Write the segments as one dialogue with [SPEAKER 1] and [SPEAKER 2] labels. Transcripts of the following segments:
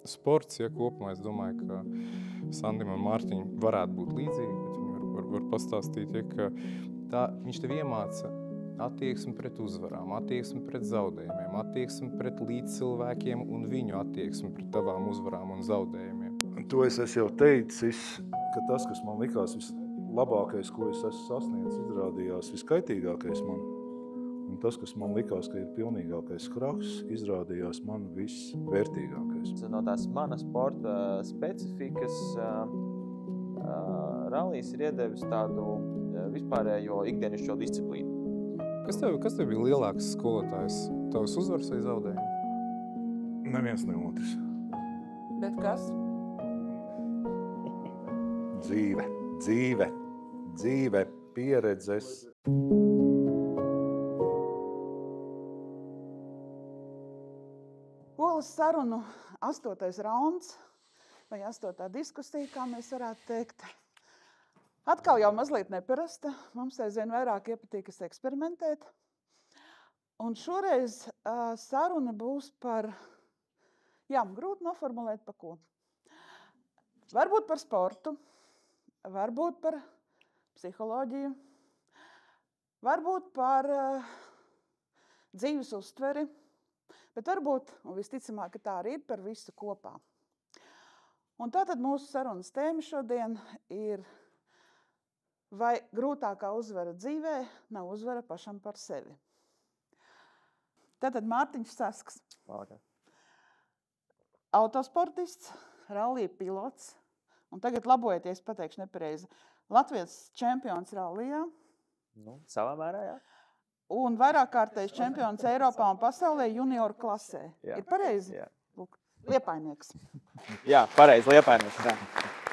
[SPEAKER 1] Sports, ja kopumā, es domāju, ka Sandim un Mārtiņam varētu būt līdzīgi, bet viņi var pastāstīt, ja, ka viņš tev iemāca attieksmi pret uzvarām, attieksmi pret zaudējumiem, attieksmi pret līdzcilvēkiem un viņu attieksmi pret tavām uzvarām un zaudējumiem.
[SPEAKER 2] To es esmu jau teicis, ka tas, kas man likās vislabākais, ko es esmu sasniedzis, izrādījās viskaitīgākais man. Un tas, kas man likās, ka ir pilnīgākais krahs, izrādījās man visvērtīgākais.
[SPEAKER 3] No tās manas sporta specifikas rallijs ir iedevis tādu vispārējo ikdienišķo disciplīnu.
[SPEAKER 1] Kas tev bija lielāks skolotājs? Tavs uzvars vai zaudējumi?
[SPEAKER 2] Neviens ne otrs.
[SPEAKER 4] Bet kas?
[SPEAKER 2] Dzīve, pieredzes.
[SPEAKER 4] Olas sarunu 8. rauns vai 8. diskusija, kā mēs varētu teikt. Atkal jau mazliet neparasta. Mums aizvien vairāk iepatīkas eksperimentēt. Un šoreiz saruna būs par, grūti noformulēt pa ko. Varbūt par sportu, varbūt par psiholoģiju, varbūt par dzīves uztveri, bet varbūt, un visticamāk, ka tā arī ir par visu kopā. Un tātad mūsu sarunas tēma šodien ir, vai grūtākā uzvara dzīvē nav uzvara pašam par sevi. Tātad Mārtiņš Sasks. Autosportists, rallija pilots, un tagad labojieties, pateikšu nepareizi, Latvijas čempions rallijā.
[SPEAKER 3] Savā mērā, jā.
[SPEAKER 4] Un vairākkārtējs čempions Eiropā un pasaulē junioru klasē. Jā. Ir pareizi?
[SPEAKER 3] Jā.
[SPEAKER 4] Lūk, Liepainieks.
[SPEAKER 3] Jā, pareizi, Liepainieks. Jā.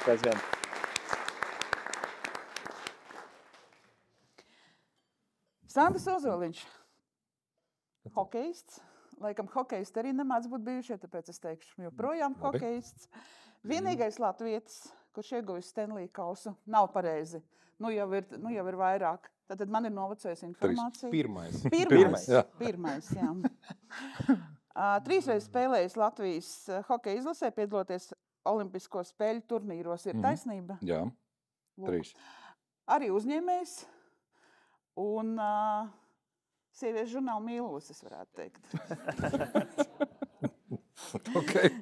[SPEAKER 3] Pēc vien.
[SPEAKER 4] Sandis Ozoliņš, hokejists. Laikam hokejisti arī nemāc būt bijušie, tāpēc es teikšu, joprojām hokejists. Vienīgais latvietis, kurš ieguvis Stanley kausu, nav pareizi. Nu jau ir vairāk. Tātad man ir novecojusi informācija. Pirmais, jā. 3 reizes spēlējis Latvijas hokeja izlasē, piedaloties Olimpisko spēļu turnīros. Ir taisnība?
[SPEAKER 2] Jā, 3.
[SPEAKER 4] Arī uzņēmējs un sieviešu žurnāla mīlulis, es varētu teikt.
[SPEAKER 1] Okay.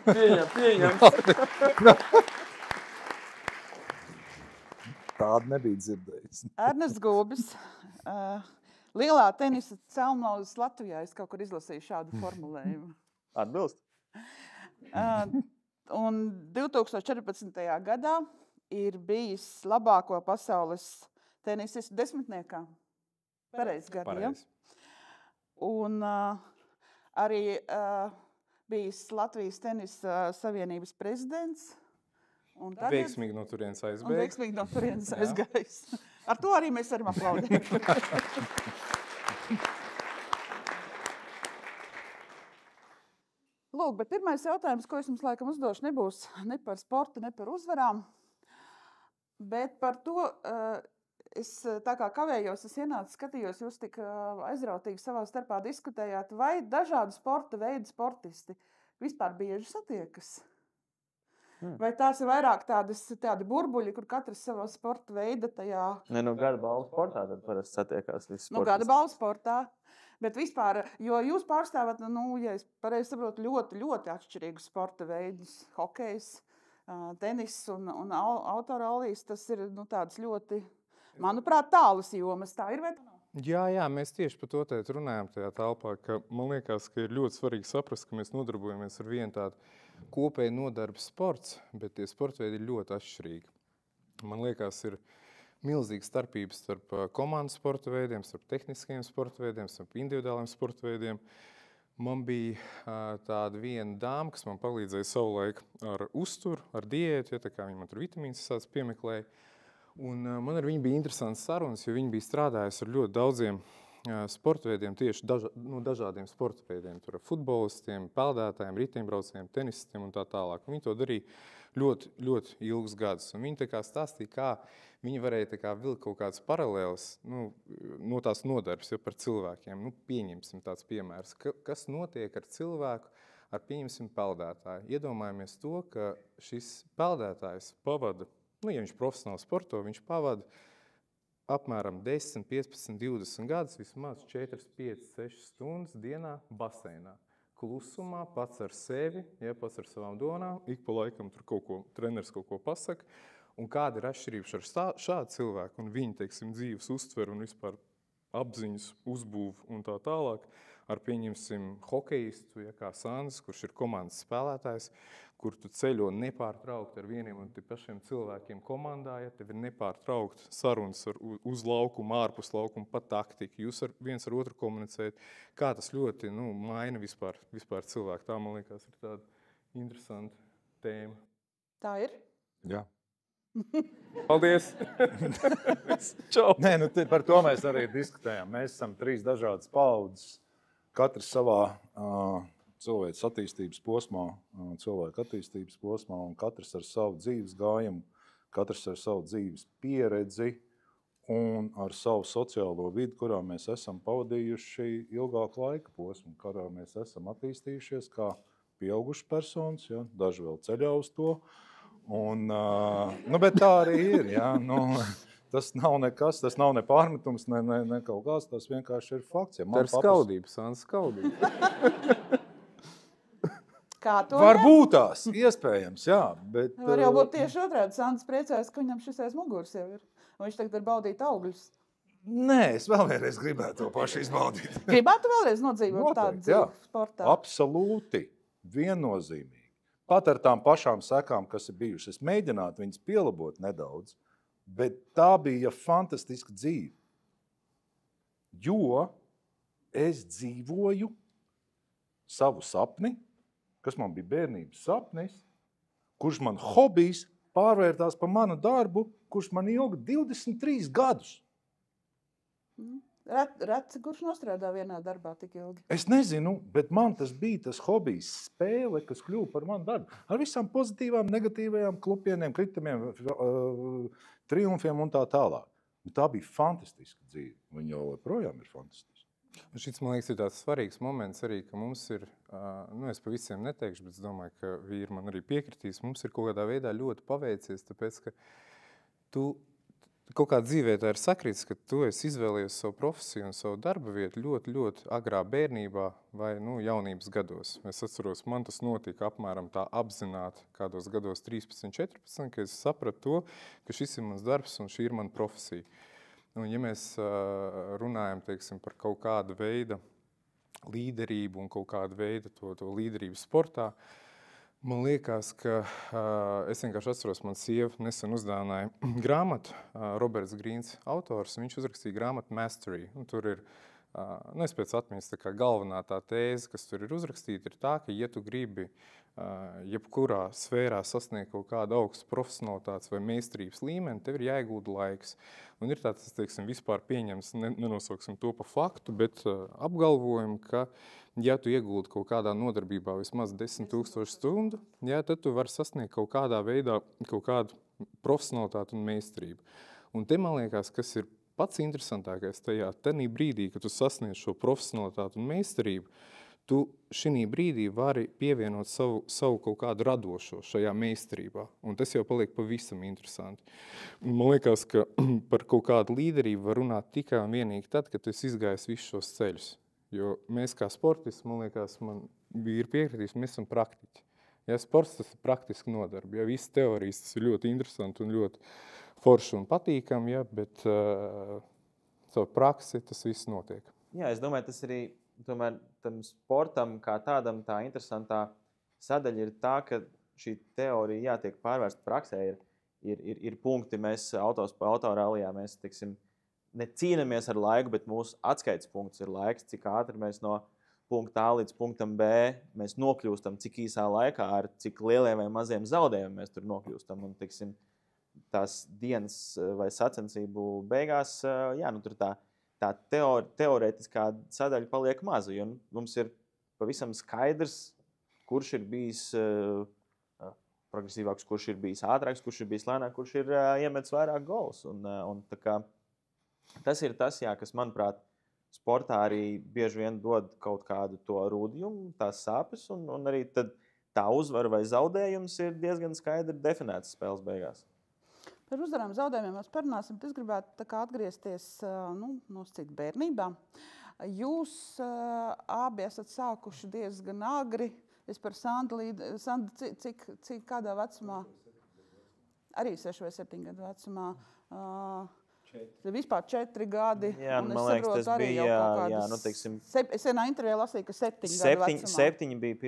[SPEAKER 3] Pieņem.
[SPEAKER 2] Tāda nebija dzirdējis.
[SPEAKER 4] Ernests Gulbis, lielā tenisa celmlauzes Latvijā, es kaut kur izlasīju šādu formulējumu.
[SPEAKER 3] Atbilst.
[SPEAKER 4] Un 2014. gadā ir bijis labāko pasaules tenisistu 10. Pareizi gadu, ja? Un arī bijis Latvijas tenisa savienības prezidents.
[SPEAKER 1] Veiksmīgi no turienes aizbēg.
[SPEAKER 4] Un veiksmīgi no turienes aizgājis. Ar to arī mēs varam aplaudēt. Lūk, bet pirmais jautājums, ko es jums laikam uzdošu, nebūs ne par sportu, ne par uzvarām, bet par to, es tā kā kavējos, es ienācu, skatījos, jūs tik aizrautīgi savā starpā diskutējāt, vai dažādu sporta veidu sportisti vispār bieži satiekas? Vai tās ir vairāk tādi burbuļi, kur katrs savā sporta veida tajā...
[SPEAKER 3] Gada balvu sportā tad parasti satiekās visi sportisti.
[SPEAKER 4] Gada balvu sportā. Bet vispār, jo jūs pārstāvat, ja es pareizi saprotu, ļoti, ļoti atšķirīgus sporta veidus. Hokejs, tenis un autorallijas, tas ir tādas ļoti, manuprāt, tālas jomas. Tā ir vai tā nav?
[SPEAKER 1] Jā, mēs tieši par to runājam tajā telpā, ka man liekas, ka ir ļoti svarīgi saprast, ka mēs nodarbojamies ar vienu tādu kopēju nodarbu sports, bet tie sporta veidi ir ļoti atšķirīgi. Man liekas, ir milzīga starpības starp komandu sporta veidiem, starp tehniskajiem sporta veidiem, starp individuāliem sporta veidiem. Man bija tāda viena dāma, kas man palīdzēja savulaik ar uzturu, ar diētu, ja tā kā viņa man tur vitamīnas sāc piemeklēja. Un man ar viņu bija interesants sarunas, jo viņa bija strādājusi ar ļoti daudziem sporta veidiem, tieši dažādiem sporta veidiem. Tur ar futbolistiem, peldētājiem, riteņbraucējiem, tenisistiem un tā tālāk. Un viņi to darīja ļoti, ļoti ilgus gadus. Un viņi tā kā stāstīja, kā viņi varēja tā kā vilkt kaut kādas paralēlas no tās nodarbes par cilvēkiem. Pieņemsim tāds piemērs. Kas notiek ar cilvēku, ar pieņemsim peldētāju? Iedomājamies to, ka šis peldētājs pavada, ja viņš profesionāli sporto, viņš pavada apmēram 10, 15, 20 gadus, vismaz 4, 5, 6 stundas dienā baseinā. Klusumā, pats ar sevi, pats ar savām domām, ik pa laikam tur treneris kaut ko pasaka. Un kāda ir atšķirības ar šādu cilvēku un viņa, teiksim, dzīves uztveru un vispār apziņas uzbūvu un tā tālāk, ar pieņemsim hokejistu, kā Sandis, kurš ir komandas spēlētājs, kur tu ceļo nepārtraukt ar vieniem un pašiem cilvēkiem komandā, tev ir nepārtraukt sarunas uz laukumu, ārpus laukumu, pa taktiku, jūs viens ar otru komunicējat, kā tas ļoti maina vispār cilvēku. Tā, man liekas, ir tāda interesanta tēma.
[SPEAKER 4] Tā ir?
[SPEAKER 2] Jā.
[SPEAKER 1] Paldies! Čau!
[SPEAKER 2] Nē, par to mēs arī diskutējam. Mēs esam 3 dažādas paudzes, katrs savā cilvēks attīstības posmā, cilvēku attīstības posmā, un katrs ar savu dzīves gājumu, katrs ar savu dzīves pieredzi un ar savu sociālo vidi, kurā mēs esam pavadījuši ilgāku laika posmu, kurā mēs esam attīstījušies kā pieauguši personas, daži vēl ceļā uz to. Un, bet tā arī ir. Tas nav nekas, tas nav ne pārmetums, ne kaut kāds, tas vienkārši ir fakts.
[SPEAKER 1] Tā ir skaudība, Sāns, skaudība.
[SPEAKER 2] Varbūt tās, iespējams, jā. Bet,
[SPEAKER 4] var jau būt tieši otrādi. Sandis priecājas, ka viņam šis aiz muguras jau ir. Un viņš tagad ir baudīt augļus.
[SPEAKER 2] Nē, es vēlreiz gribētu to pašu izbaudīt.
[SPEAKER 4] Gribētu vēlreiz nodzīvot tādu dzīvi sportā?
[SPEAKER 2] Absolūti, viennozīmīgi. Pat ar tām pašām sekām, kas ir bijušas. Es mēģinātu viņas pielabot nedaudz, bet tā bija fantastiska dzīve. Jo es dzīvoju savu sapni, kas man bija bērnības sapnis, kurš man hobijs pārvērtās par manu darbu, kurš man ilga 23 gadus.
[SPEAKER 4] Reci, kurš nostrādā vienā darbā tik ilgi?
[SPEAKER 2] Es nezinu, bet man tas bija tas hobijs, spēle, kas kļuva par manu darbu. Ar visām pozitīvām, negatīvajām klupieniem, kritumiem, triumfiem un tā tālāk. Tā bija fantastiska dzīve. Viņa jau projām ir fantastiska.
[SPEAKER 1] Šis, man liekas, ir tāds svarīgs moments arī, ka mums ir, es pa visiem neteikšu, bet es domāju, ka vīri man arī piekritīs, mums ir kaut kādā veidā ļoti paveicies, tāpēc, ka tu kaut kā dzīvē tā ir sakrits, ka tu esi izvēlējies savu profesiju un savu darba vietu ļoti, ļoti agrā bērnībā vai jaunības gados. Es atceros, man tas notika apmēram tā apzināti kādos gados 13, 14, ka es sapratu to, ka šis ir mans darbs un šī ir mana profesija. Un, ja mēs runājam, teiksim, par kaut kādu veidu līderību un kaut kādu veidu to līderību sportā, man liekas, ka es vienkārši atceros, man sieva nesen uzdāvināja grāmatu, Roberts Grīns autors, viņš uzrakstīja grāmatu Mastery. Un tur ir, es pēc atmiņas, tā kā galvenā tā tēze, kas tur ir uzrakstīta, ir tā, ka, ja tu gribi jebkurā sfērā sasniegt kaut kādu augstu profesionalitātes vai meistarības līmeni, tev ir jāiegulda laiks. Un ir tāds, teiksim, vispār pieņems, nenosauksim to pa faktu, bet apgalvojumu, ka, ja tu ieguldi kaut kādā nodarbībā vismaz 10 000 stundu, tad tu vari sasniegt kaut kādā veidā kaut kādu profesionalitāti un meistarību. Un te, man liekas, kas ir pats interesantākais tajā brīdī, kad tu sasniedz šo profesionalitāti un meistarību, tu šī brīdī vari pievienot savu kaut kādu radošo šajā meistarībā. Un tas jau paliek pavisam interesanti. Man liekas, ka par kaut kādu līderību var runāt tikai un vienīgi tad, kad tu esi izgājis visus šos ceļus. Jo mēs kā sportisti, man liekas, man ir piekritīs, mēs esam praktiķi. Ja sports tas ir praktiski nodarbi. Ja visas teorijas tas ir ļoti interesanti un ļoti forši un patīkami, bet caur praksi tas viss notiek.
[SPEAKER 3] Jā, es domāju, tas arī tomēr tam sportam kā tādam tā interesantā sadaļa ir tā, ka šī teorija jātiek pārvērsta praksē. Ir punkti, mēs autorālijā, mēs, teiksim, necīnamies ar laiku, bet mūsu atskaites punkts ir laiks, cik ātri mēs no punkta A līdz punktam B mēs nokļūstam, cik īsā laikā, ar cik lieliem vai maziem zaudējumiem mēs tur nokļūstam. Un, teiksim, tās dienas vai sacensību beigās, tur tā tā teorētiskā sadaļa paliek maza, jo mums ir pavisam skaidrs, kurš ir bijis progresīvāks, kurš ir bijis ātrāks, kurš ir bijis lēnāk, kurš ir iemetis vairāk gols. Un tā kā, tas ir tas, jā, kas, manuprāt, sportā arī bieži vien dod kaut kādu to rūdījumu, tās sāpes, un arī tad tā uzvara vai zaudējums ir diezgan skaidri definēts spēles beigās.
[SPEAKER 4] Par uzvarām zaudējumiem mēs parunāsim, bet es gribētu tā kā atgriezties nosacīt bērnībā. Jūs abi esat sākuši diezgan agri. Es par Sandu, cik kādā vecumā? Arī 6 vai 7 gadu vecumā. Vispār 4 gadi.
[SPEAKER 3] Jā, man liekas, tas bija, jā, nu, teiksim...
[SPEAKER 4] Es vienā intervijā lasīju, ka 7 gadu vecumā.
[SPEAKER 3] 7 bija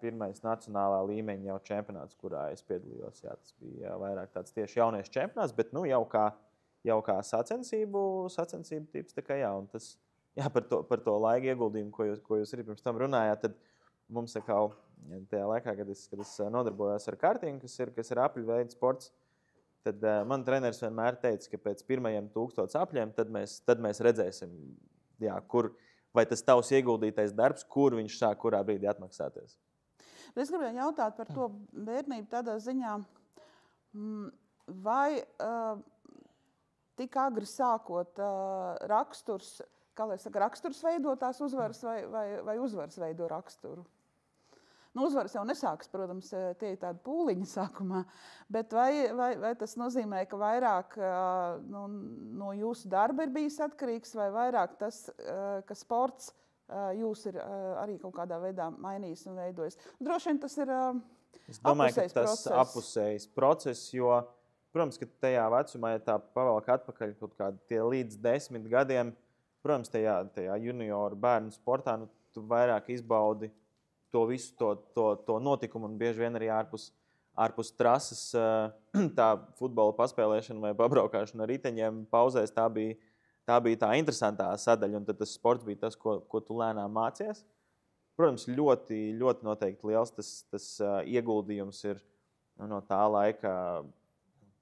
[SPEAKER 3] pirmais nacionālā līmeņa jau čempionāts, kurā es piedalījos. Jā, tas bija vairāk tāds tieši jauniešu čempionāts, bet nu, jau kā sacensību tips, tā kā jā, un tas, jā, par to laika ieguldījumu, ko jūs arī pirms tam runājāt, tad mums tajā laikā, kad es nodarbojos ar kartīm, kas ir apļu veidu sports, tad man treneris vienmēr teica, ka pēc pirmajiem 1000 apļiem tad mēs redzēsim, jā, vai tas tavs ieguldītais darbs, kur viņš sāk kurā brīdī atmaksāties.
[SPEAKER 4] Bet es gribēju jautāt par to bērnību tādā ziņā, vai tik agri sākot raksturs, kā lai saka, raksturs veido tās uzvaras vai uzvaras veido raksturu? Nu, uzvaras jau nesākas, protams, tie ir tādi pūliņi sākumā, bet vai tas nozīmē, ka vairāk no jūsu darba ir bijis atkarīgs, vai vairāk tas, ka sports jūs ir arī kaut kādā veidā mainījis un veidojis? Droši vien tas ir
[SPEAKER 3] Es domāju, ka tas apusējs process, jo, protams, ka tajā vecumā, ja tā pavelk atpakaļ kaut kādi tie līdz 10 gadiem, protams, tajā junioru bērnu sportā, nu, tu vairāk izbaudi to visu to notikumu un bieži vien arī ārpus trases tā futbola paspēlēšana vai pabraukāšana ar riteņiem pauzēs, tā bija tā interesantā sadaļa, un tad tas sports bija tas, ko tu lēnām mācies. Protams, ļoti, ļoti noteikti liels tas ieguldījums ir no tā laika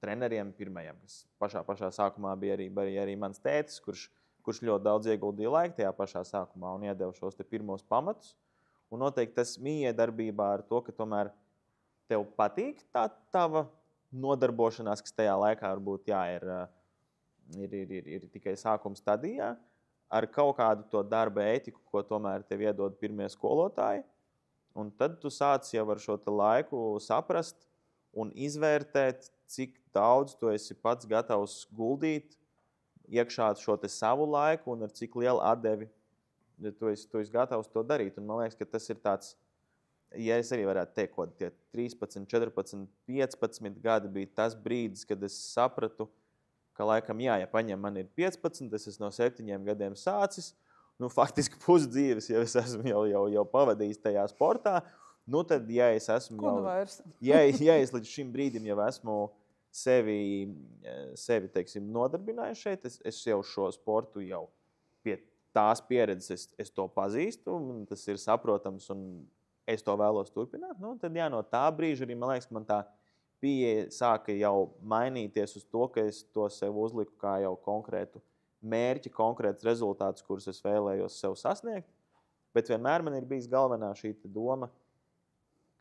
[SPEAKER 3] treneriem pirmajiem, kas pašā sākumā bija arī mans tētis, kurš ļoti daudz ieguldīja laika tajā pašā sākumā un iedeva šos te pirmos pamatus. Un noteikti tas miedarbībā ar to, ka tomēr tev patīk tā tava nodarbošanās, kas tajā laikā varbūt ir tikai sākuma stadijā, ar kaut kādu to darba ētiku, ko tomēr tev iedod pirmie skolotāji. Un tad tu sāc jau ar šo laiku saprast un izvērtēt, cik daudz tu esi pats gatavs guldīt iekšā šo te savu laiku un ar cik lielu atdevi tu esi gatavs to darīt. Un man liekas, ka tas ir tāds, ja es arī varētu teikt, ka tie 13, 14, 15 gadi bija tas brīdis, kad es sapratu, ka laikam, ja paņem man ir 15, es esmu no 7 gadiem sācis, nu faktiski pusdzīves, ja es esmu jau pavadījis tajā sportā, nu tad, ja es esmu ja es līdz šim brīdim jau esmu sevi teiksim, nodarbinājis šeit, es jau šo sportu jau pie tās pieredzes es to pazīstu, un tas ir saprotams, un es to vēlos turpināt, nu, tad no tā brīža arī, man liekas, man tā pieeja sāka jau mainīties uz to, ka es to sev uzliku kā jau konkrētu mērķi, konkrēts rezultāts, kurus es vēlējos sev sasniegt, bet vienmēr man ir bijis galvenā šī doma,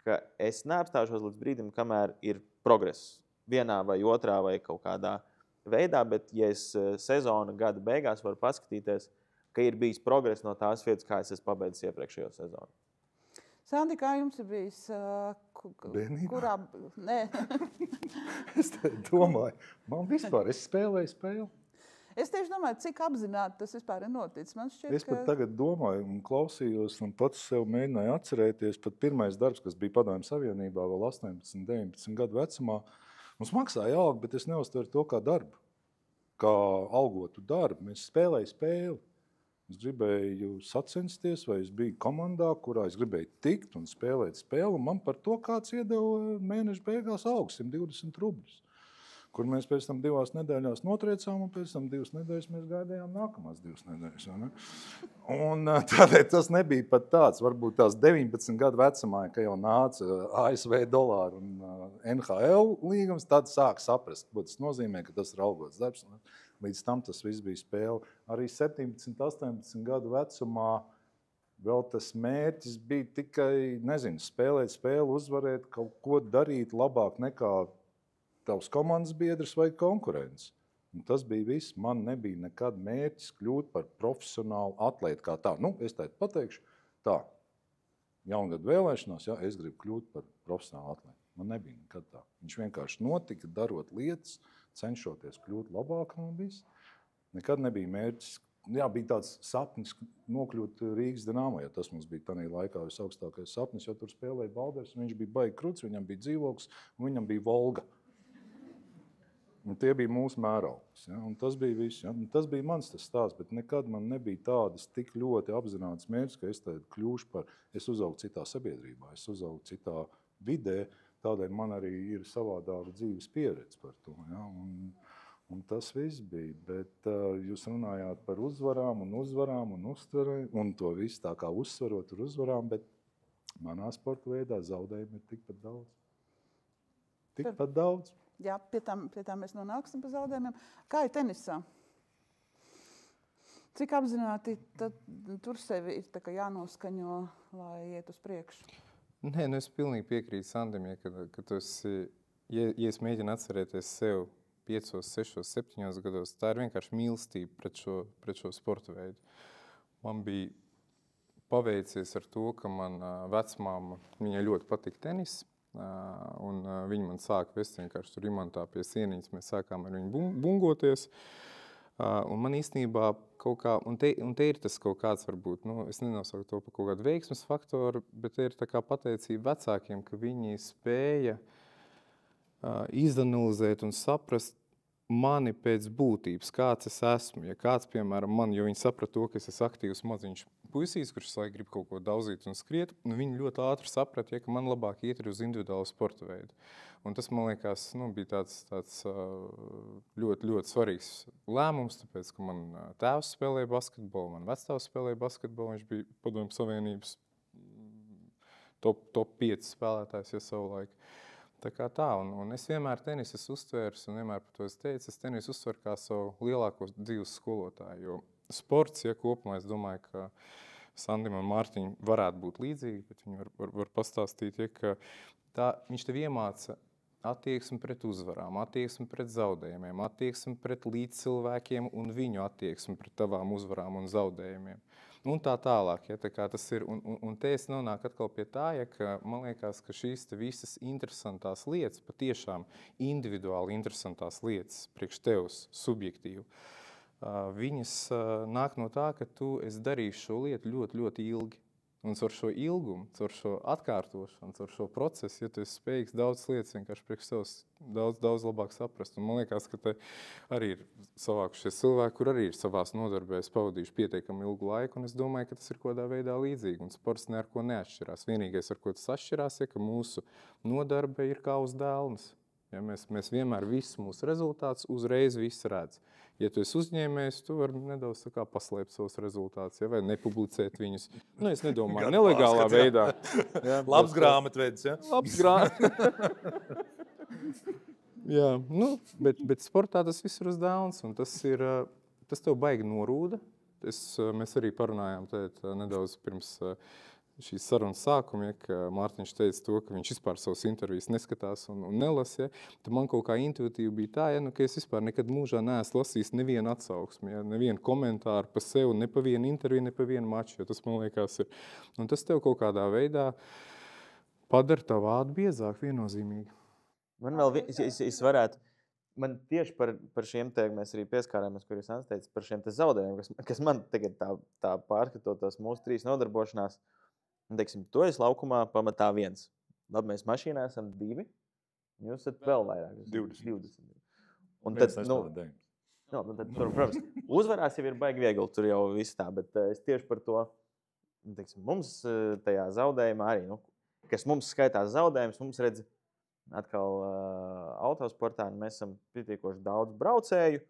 [SPEAKER 3] ka es neapstāšos līdz brīdim, kamēr ir progress vienā vai otrā vai kaut kādā veidā, bet ja es sezona gada beigās varu paskatīties, ka ir bijis progress no tās vietas, kā es esmu pabeidzis iepriekšējo sezonu.
[SPEAKER 4] Sandi, kā jums ir bijis? Kurā? Nē.
[SPEAKER 2] Es domāju, man vispār, es spēlēju spēli.
[SPEAKER 4] Es tieši domāju, cik apzināti tas vispār ir noticis. Man šķiet,
[SPEAKER 2] es pat tagad domāju un klausījos un pats sev mēģināju atcerēties, pat pirmais darbs, kas bija Padomju Savienībā vēl 18, 19 gadu vecumā. Mums maksāja algu, bet es neuztveru to kā darbu, kā algotu darbu. Mēs spēlēju spēli. Es gribēju sacensties, vai es biju komandā, kurā es gribēju tikt un spēlēt spēli. Un man par to kāds iedeva mēneša beigās algu 120 rubļus, kur mēs pēc tam 2 nedēļās notriecām, un pēc tam 2 nedēļas mēs gaidījām nākamās 2 nedēļas. Ne? Un tādēļ tas nebija pat tāds, varbūt tās 19 gadu vecumā, ka jau nāca ASV dolāru un NHL līgums, tad sāk saprast, ko tas nozīmē, ka tas ir algots darbs. Līdz tam tas viss bija spēle. Arī 17, 18 gadu vecumā vēl tas mērķis bija tikai, spēlēt spēli, uzvarēt, kaut ko darīt labāk nekā tavs komandas biedrs vai konkurents. Un tas bija viss. Man nebija nekad mērķis kļūt par profesionālu atlētu kā tā. Es tā pateikšu, tā. Jaungada vēlēšanās, es gribu kļūt par profesionālu atlētu. Man nebija nekad tā. Viņš vienkārši notika, darot lietas, cenšoties kļūt labākam un viss. Nekad nebija mērķis. Jā, bija tāds sapnis nokļūt Rīgas Dinamo, jo tas mums bija tādā laikā visaugstākais sapnis, jo tur spēlēja Balders, viņš bija baigi kruts, viņam bija dzīvoklis un viņam bija Volga. Un tie bija mūsu mēraugs. Ja? Un tas bija viss. Ja? Un tas bija mans tas stāsts, bet nekad man nebija tādas tik ļoti apzinātas mērķis, ka es tad kļūšu par, es uzaugu citā sabiedrībā, es uzaugu citā vidē, tādēļ man arī ir savādāka dzīves pieredze par to. Ja? Un tas viss bija. Bet jūs runājāt par uzvarām un uztverēm, un to visu tā kā uzsvarot ar uzvarām, bet manā sporta veidā zaudējumi ir tikpat daudz. Tikpat daudz.
[SPEAKER 4] Jā, pie tam mēs nonāksim pa zaudējumiem. Kā ir tenisā? Cik apzināti tur sevi ir tā kā jānoskaņo, lai iet uz priekšu?
[SPEAKER 1] Nē, es pilnīgi piekrītu Sandim, ka tu esi, ja es mēģinu atcerēties sev 5, 6, 7 gados, tā ir vienkārši mīlestība pret šo sporta veidu. Man bija paveicies ar to, ka man vecmāma, viņai ļoti patika tenis. Un viņi man sāka vest vienkārši tur imantā pie sieniņas, mēs sākām ar viņu bungoties. Un man īstenībā kaut kā, un te ir tas kaut kāds varbūt, es nenosauku to par kaut kādu veiksmes faktoru, bet te ir tā kā pateicība vecākiem, ka viņi spēja izanalizēt un saprast mani pēc būtības, kāds es esmu. Ja kāds, piemēram, man, jo viņi saprata to, ka es esmu aktīvs maziņš puisīs, kurš laikam grib kaut ko daudzīt un skriet, un viņi ļoti ātri saprata, ka man labāk iet uz individuālu sporta veidu. Un tas, man liekas, bija tāds ļoti, ļoti svarīgs lēmums, tāpēc, ka man tēvs spēlēja basketbolu, man vectēvs spēlēja basketbolu, viņš bija Padomju Savienības top 5 spēlētājs, ja savu laiku. Tā kā tā, un es vienmēr tenisu uztvērs, un vienmēr par to es teicu, es tenisu uztveru kā savu lielāko dzīves skolotāju, jo sports, ja kopumā, es domāju, ka Sandim un Mārtiņi varētu būt līdzīgi, bet viņi var pastāstīt, ka viņš tev iemāca attieksmi pret uzvarām, attieksmi pret zaudējumiem, attieksmi pret līdzcilvēkiem un viņu attieksmi pret tavām uzvarām un zaudējumiem. Un tā tālāk, ja, tā kā tas ir, un te es nonāku atkal pie tā, ja, ka man liekas, ka šīs te visas interesantās lietas, patiešām individuāli interesantās lietas, priekš tevs, subjektīvi, viņas nāk no tā, ka tu esi darījis šo lietu ļoti, ļoti ilgi. Un caur šo ilgumu, caur šo atkārtošanu, caur šo procesu, ja tu esi spējīgs daudz lietas vienkārši priekš sev daudz labāk saprast. Un man liekas, ka te arī ir savākušies cilvēki, kur arī ir savās nodarbēs pavadījuši pietiekami ilgu laiku, un es domāju, ka tas ir kādā veidā līdzīgi, un sports ne ar ko neatšķirās. Vienīgais, ar ko tas atšķirās, ka mūsu nodarbe ir kā uz dēlnes. Ja mēs vienmēr visu mūsu rezultātus uzreiz visu redz. Ja tu esi uzņēmējs, tu vari nedaudz tā kā paslēpt savus rezultātus, ja, vai nepublicēt viņus. Es nedomāju, nelegālā veidā.
[SPEAKER 5] Ja, labs grāmatvedis, ja?
[SPEAKER 1] Labs grāmatvedis. Jā, bet sportā tas viss ir uz dēlnes, un tas tev baigi norūda. Mēs arī parunājām nedaudz pirms šīs sarunas sākuma, ka Mārtiņš teica to, ka viņš vispār savas intervijas neskatās un nelasa. Tad man kaut kā intuitīvi bija tā, ka es vispār nekad mūžā neesmu lasījis nevienu atsauksmi, nevienu komentāru pa sevi, ne pa vienu interviju, ne pa vienu maču, jo tas, man liekas, ir. Un tas tev kaut kādā veidā padara tavu vārdu biezāk viennozīmīgi.
[SPEAKER 3] Man vēl, es varētu, man tieši par šiem te, mēs arī pieskārāmies, kur jūs teicat, par šiem te zaudējumiem, kas man tagad tā pārskatot tās mūsu 3 nodarbošanās, un, teiksim, to es laukumā pamatā 1. Labi, mēs mašīnā esam 2. Jūs esat vēl vairāk. 20. Un tad, tad, protams, uzvarās jau ir baigi viegli, tur jau viss tā, bet es tieši par to, teiksim, mums tajā zaudējumā arī, kas mums skaitās zaudējums, mums redz atkal autosportā, mēs esam pietiekoši daudz braucēju,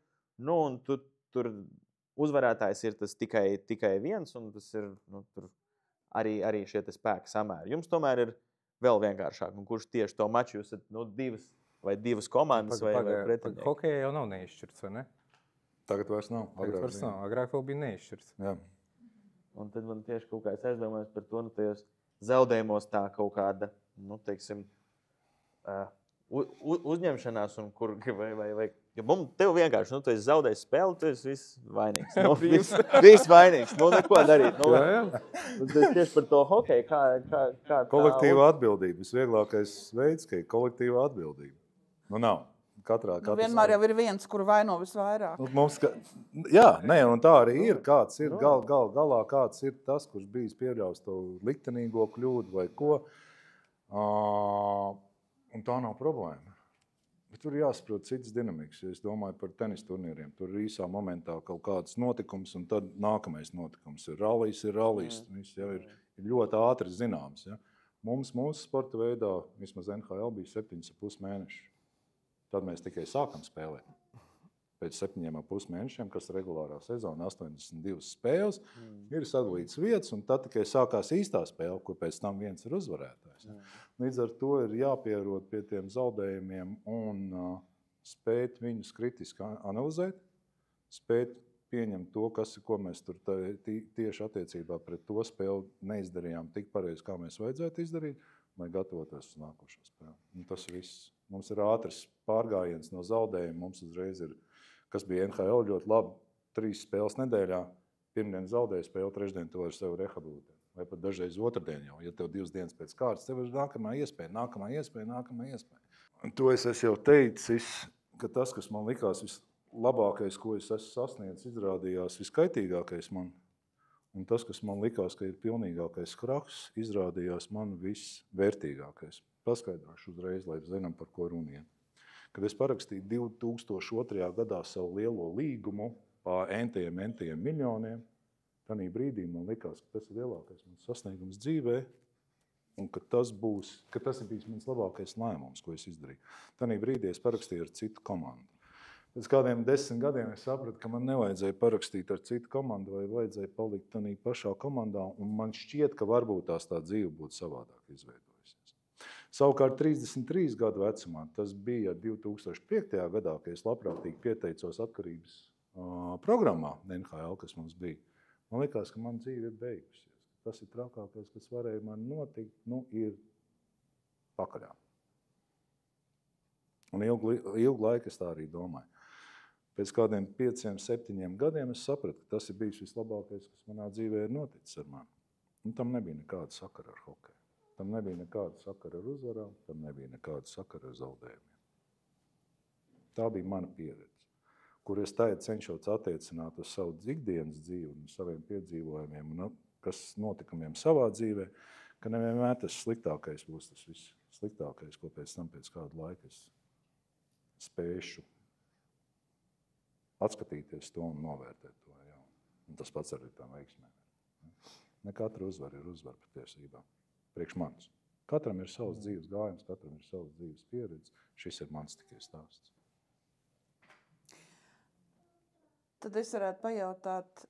[SPEAKER 3] un tur uzvarētājs ir tas tikai viens, un tas ir, tur arī šie spēki samēri. Jums tomēr ir vēl vienkāršāk, un kurš tieši to maču jūs esat 2 komandas vai pretinieki.
[SPEAKER 1] Hokejā jau nav neizšķirts, vai ne?
[SPEAKER 2] Tagad vairs nav.
[SPEAKER 1] Tagad vairs nav. Agrāk vēl bija neizšķirts.
[SPEAKER 2] Jā.
[SPEAKER 3] Un tad man tieši kaut kā es aizdomājos par to, nu, tajos zaudējumos tā kaut kāda, nu, teiksim, uzņemšanās, un kur, vai ja tev vienkārši, nu, tu esi zaudējis spēli, tu esi viss vainīgs. Nu, viss vainīgs, nu, neko darīt. Nu, tieši par to hokeju, kā
[SPEAKER 2] Kolektīva atbildība. Visvieglākais veids, ka ir kolektīva atbildība. Nu, nav. Katrā
[SPEAKER 4] vienmēr jau ir viens, kuru vaino visvairāk.
[SPEAKER 2] Mums, jā, nē, un tā arī ir. Kāds ir galā, kāds ir tas, kurš bijis pieļaus to liktenīgo kļūdu vai ko. Un tā nav problēma. Bet tur jāsaprot cits dinamikas. Es domāju par tenis turnīriem. Tur ir īsā momentā kaut kāds notikums, un tad nākamais notikums ir rallijs. Viss jau ir ļoti ātri zināms. Ja. Mūsu sporta veidā, vismaz NHL, bija 7,5 mēneši. Tad mēs tikai sākam spēlēt. Pēc 7,5 mēnešiem, kas ir regulārā sezona, 82 spēles, ir sadalīts vietas, un tad tikai sākās īstā spēle, kur pēc tam viens ir uzvarētājs. Līdz ar to ir jāpierod pie tiem zaudējumiem un spēt viņus kritiski analizēt, spēt pieņemt to, ko mēs tur tieši attiecībā pret to spēli neizdarījām tik pareizi, kā mēs vajadzētu izdarīt, lai gatavotos uz nākošo spēli. Un tas viss. Mums ir ātrs pārgājiens no zaudējuma. Mums uzreiz ir, kas bija NHL ļoti labi, 3 spēles nedēļā. Pirmdien zaudēja spēli, trešdien to var sev rehabilitēt. Vai pat dažreiz otrdien jau, ja tev 2 dienas pēc kārtas, tev ir nākamā iespēja. Un to es esmu jau teicis, ka tas, kas man likās vislabākais, ko es esmu sasniedzis, izrādījās viskaitīgākais man. Un tas, kas man likās, ka ir pilnīgākais krahs, izrādījās man visvērtīgākais. Paskaidrošu uzreiz, lai zinām, par ko runiet. Kad es parakstīju 2002. gadā savu lielo līgumu pār entiem miljoniem, tanī brīdī man likās, ka tas ir lielākais mans sasniegums dzīvē un ka tas ir bijis mans labākais lēmums, ko es izdarīju. Tanī brīdī es parakstīju ar citu komandu. Pēc kādiem 10 gadiem es sapratu, ka man nevajadzēja parakstīt ar citu komandu vai vajadzēja palikt tanī pašā komandā, un man šķiet, ka varbūt tā dzīve būtu savādāk izveidojusies. Savukārt 33 gadu vecumā, tas bija 2005. gadā, kad es labprātīgi pieteicos atkarības programmā NHL, kas mums bija. Man likās, ka man dzīve ir beigusies. Tas ir trakākais, kas varēja man notikt, ir pakaļā. Un ilgu laiku es tā arī domāju. Pēc kādiem 5-7 gadiem es sapratu, ka tas ir bijis vislabākais, kas manā dzīvē ir noticis ar mani. Un tam nebija nekāda sakara ar hokeju. Tam nebija nekāda sakara ar uzvarām, tam nebija nekāda sakara ar zaudējumiem. Tā bija mana pieredze, kur es tagad cenšos attiecināt uz savu ikdienas dzīvi un saviem piedzīvojumiem un kas notikumiem savā dzīvē, ka nevienmēr tas sliktākais būs tas viss sliktākais, ko pēc tam pēc kādu laiku es spēšu atskatīties to un novērtēt to. Jā. Un tas pats arī tā veiksmē. Ne katra uzvara ir uzvara patiesībā. Priekš manis. Katram ir savs dzīves gājums, katram ir savs dzīves pieredze. Šis ir mans tikai stāsts.
[SPEAKER 4] Tad es varētu pajautāt,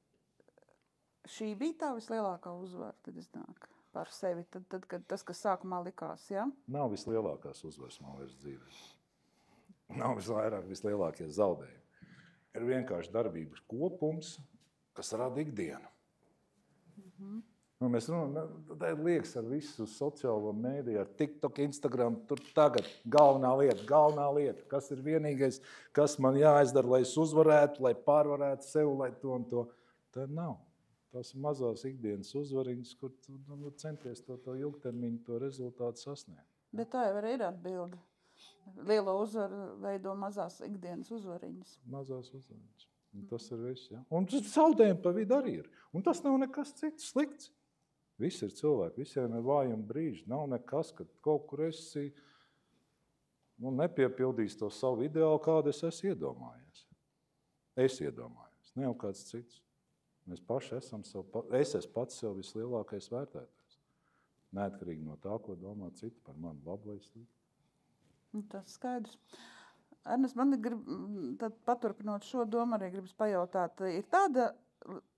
[SPEAKER 4] šī bija tā vislielākā uzvara, tad es nāku par sevi, tad kad tas, kas sākumā likās, ja?
[SPEAKER 2] Nav vislielākās uzvaras man vairs dzīvē. Nav vislielākie zaudējumi. Ir vienkārši darbības kopums, kas rada ikdienu. Mēs liekas ar visu sociālo mēdīju, ar TikTok, Instagram, tur tagad galvenā lieta, kas ir vienīgais, kas man jāizdara, lai es uzvarētu, lai pārvarētu sev, lai to un to. Tā nav. Tās ir mazās ikdienas uzvariņas, kur tu centies to ilgtermiņu, to rezultātu sasniegt.
[SPEAKER 4] Bet tā jau arī ir atbilde. Lielo uzvaru veido mazās ikdienas uzvariņas.
[SPEAKER 2] Mazās uzvariņas. Un tas ir viss, ja? Un zaudējumi pa vidu arī ir. Un tas nav nekas cits slikts. Visi ir cilvēki, visiem ir vājumi brīži. Nav nekas, kad kaut kur esi nepiepildījis to savu ideālu, kādu es esmu iedomājies. Ne jau kāds cits. Mēs paši esam es esmu pats sev vislielākais vērtētājs. Neatkarīgi no tā, ko domā citi par mani labu vai sliktu.
[SPEAKER 4] Tas skaidrs. Ernest, man tad paturpinot šo domu, arī gribas pajautāt, ir tāda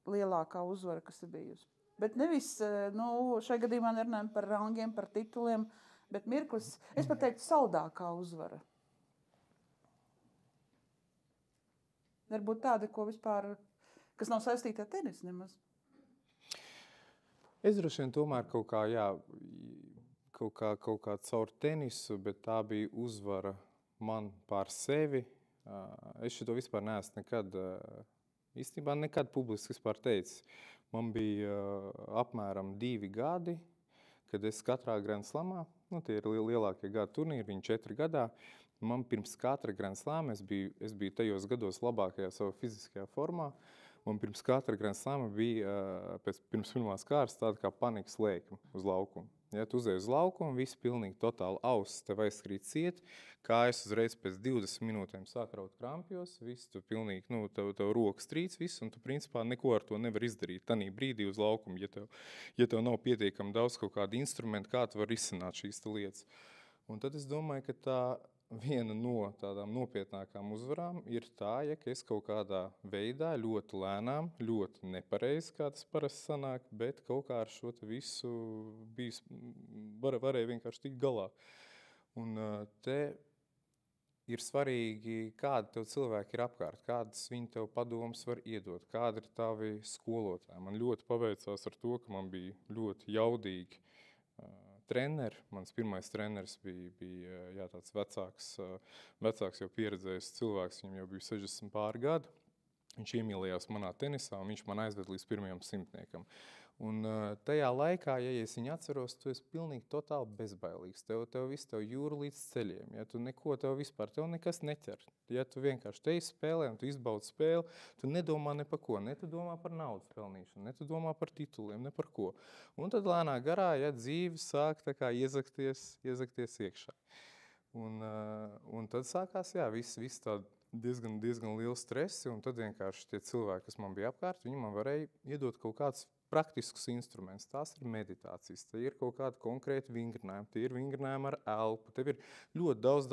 [SPEAKER 4] lielākā uzvara, kas ir bijusi? Bet nevis, šai gadījumā nerunājam par rangiem, par tituliem, bet mirklis, es pat teiktu, saldākā uzvara. Varbūt tādi, ko vispār, kas nav saistīti ar tenisu nemaz.
[SPEAKER 1] Es droši vien tomēr kaut kā caur tenisu, bet tā bija uzvara man pār sevi. Es šo vispār neesmu īstenībā nekad publiski vispār teicis. Man bija apmēram 2 gadi, kad es katrā Grand Slamā, tie ir lielākie gada turnīri, viņi 4 gadā, man pirms katra Grand Slama, es biju tajos gados labākajā savā fiziskajā formā, un pirms katra Grand Slama bija pirms pirmās kārtas tāda kā panikas lēkme uz laukumu. Ja tu uzej uz laukumu, viss pilnīgi totāli auss, tev aizskrīt ciet, kājas uzreiz pēc 20 minūtēm sāk raut krampjos, viss tu pilnīgi, tev rokas trīc, viss, un tu principā neko ar to nevar izdarīt tanī brīdī uz laukumu, ja tev nav pietiekami daudz kaut kādu instrumentu, kā tu var izsināt šīs lietas. Un tad es domāju, ka tā viena no tādām nopietnākām uzvarām ir tā, ka es kaut kādā veidā ļoti lēnām, ļoti nepareizi, kā tas parasti sanāk, bet kaut kā ar šo visu varēja vienkārši tikt galā. Un te ir svarīgi, kādi tev cilvēki ir apkārt, kādas viņi tev padomas var iedot, kādi ir tavi skolotāji. Man ļoti paveicās ar to, ka man bija ļoti jaudīgi treneri. Mans pirmais treneris bija tāds vecāks jau pieredzējis cilvēks, viņam jau bija 60 pāri gadu. Viņš iemīlējās manā tenisā un viņš man aizved līdz pirmajam 100. Un tajā laikā, ja es viņu atceros, tu esi pilnīgi totāli bezbailīgs. Tev viss tev jūra līdz ceļiem. Ja tu neko tev vispār, tev nekas neķer. Ja tu vienkārši te spēlē un tu izbaudi spēli, tu nedomā ne par ko. Ne tu domā par naudas pelnīšanu, ne tu domā par tituliem, ne par ko. Un tad lēnā garā, dzīve sāk tā kā iezakties iekšā. Un tad sākās, viss tā diezgan liels stresi, un tad vienkārši tie cilvēki, kas man bija apkārt, viņi man varēja iedot kaut kāds praktiskus instrumentus. Tās ir meditācijas, tie ir kaut kādi konkrēti vingrinājumi, tie ir vingrinājumi ar elpu, tev ir ļoti daudz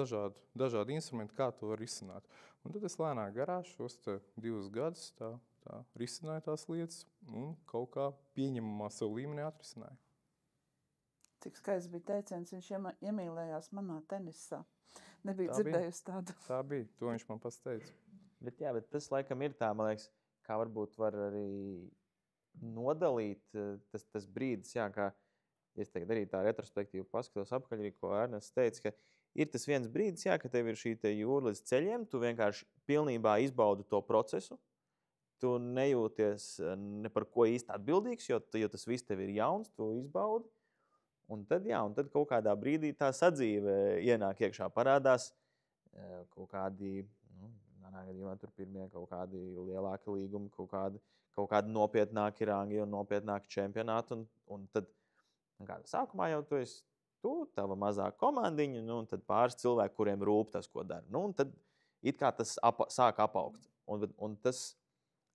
[SPEAKER 1] dažādu instrumentu, kā to var risināt. Un tad es lēnā garā šos 2 gadus tā risināju tās lietas un kaut kā pieņemamā sev līmenī atrisināju.
[SPEAKER 4] Cik skaists bija teiciens, viņš iemīlējās manā tenisā. Nebija dzirdējusi tādu.
[SPEAKER 1] Tā bija, to viņš man pasteica.
[SPEAKER 3] Bet tas laikam ir tā, man liekas, kā varbūt var arī nodalīt tas brīdis, kā es tagad arī tā retrospektīvi paskatos apakaļ, ko Ernests teica, ka ir tas viens brīdis, ka tev ir šī jūra līdz ceļiem, tu vienkārši pilnībā izbaudi to procesu, tu nejūties ne par ko īsti atbildīgs, jo tas viss tev ir jauns, tu izbaudi. Un tad kaut kādā brīdī tā sadzīve ienāk iekšā, parādās kaut kādi, manā gadījumā tur pirmie kaut kādi lielāki līgumi, kaut kādi nopietnāki rangi un nopietnāki čempionāti. Un tad sākumā jau tu esi tava mazā komandiņa, un tad pāris cilvēki, kuriem rūp tas, ko dara. Un tad it kā tas sāk apaugt. Un tas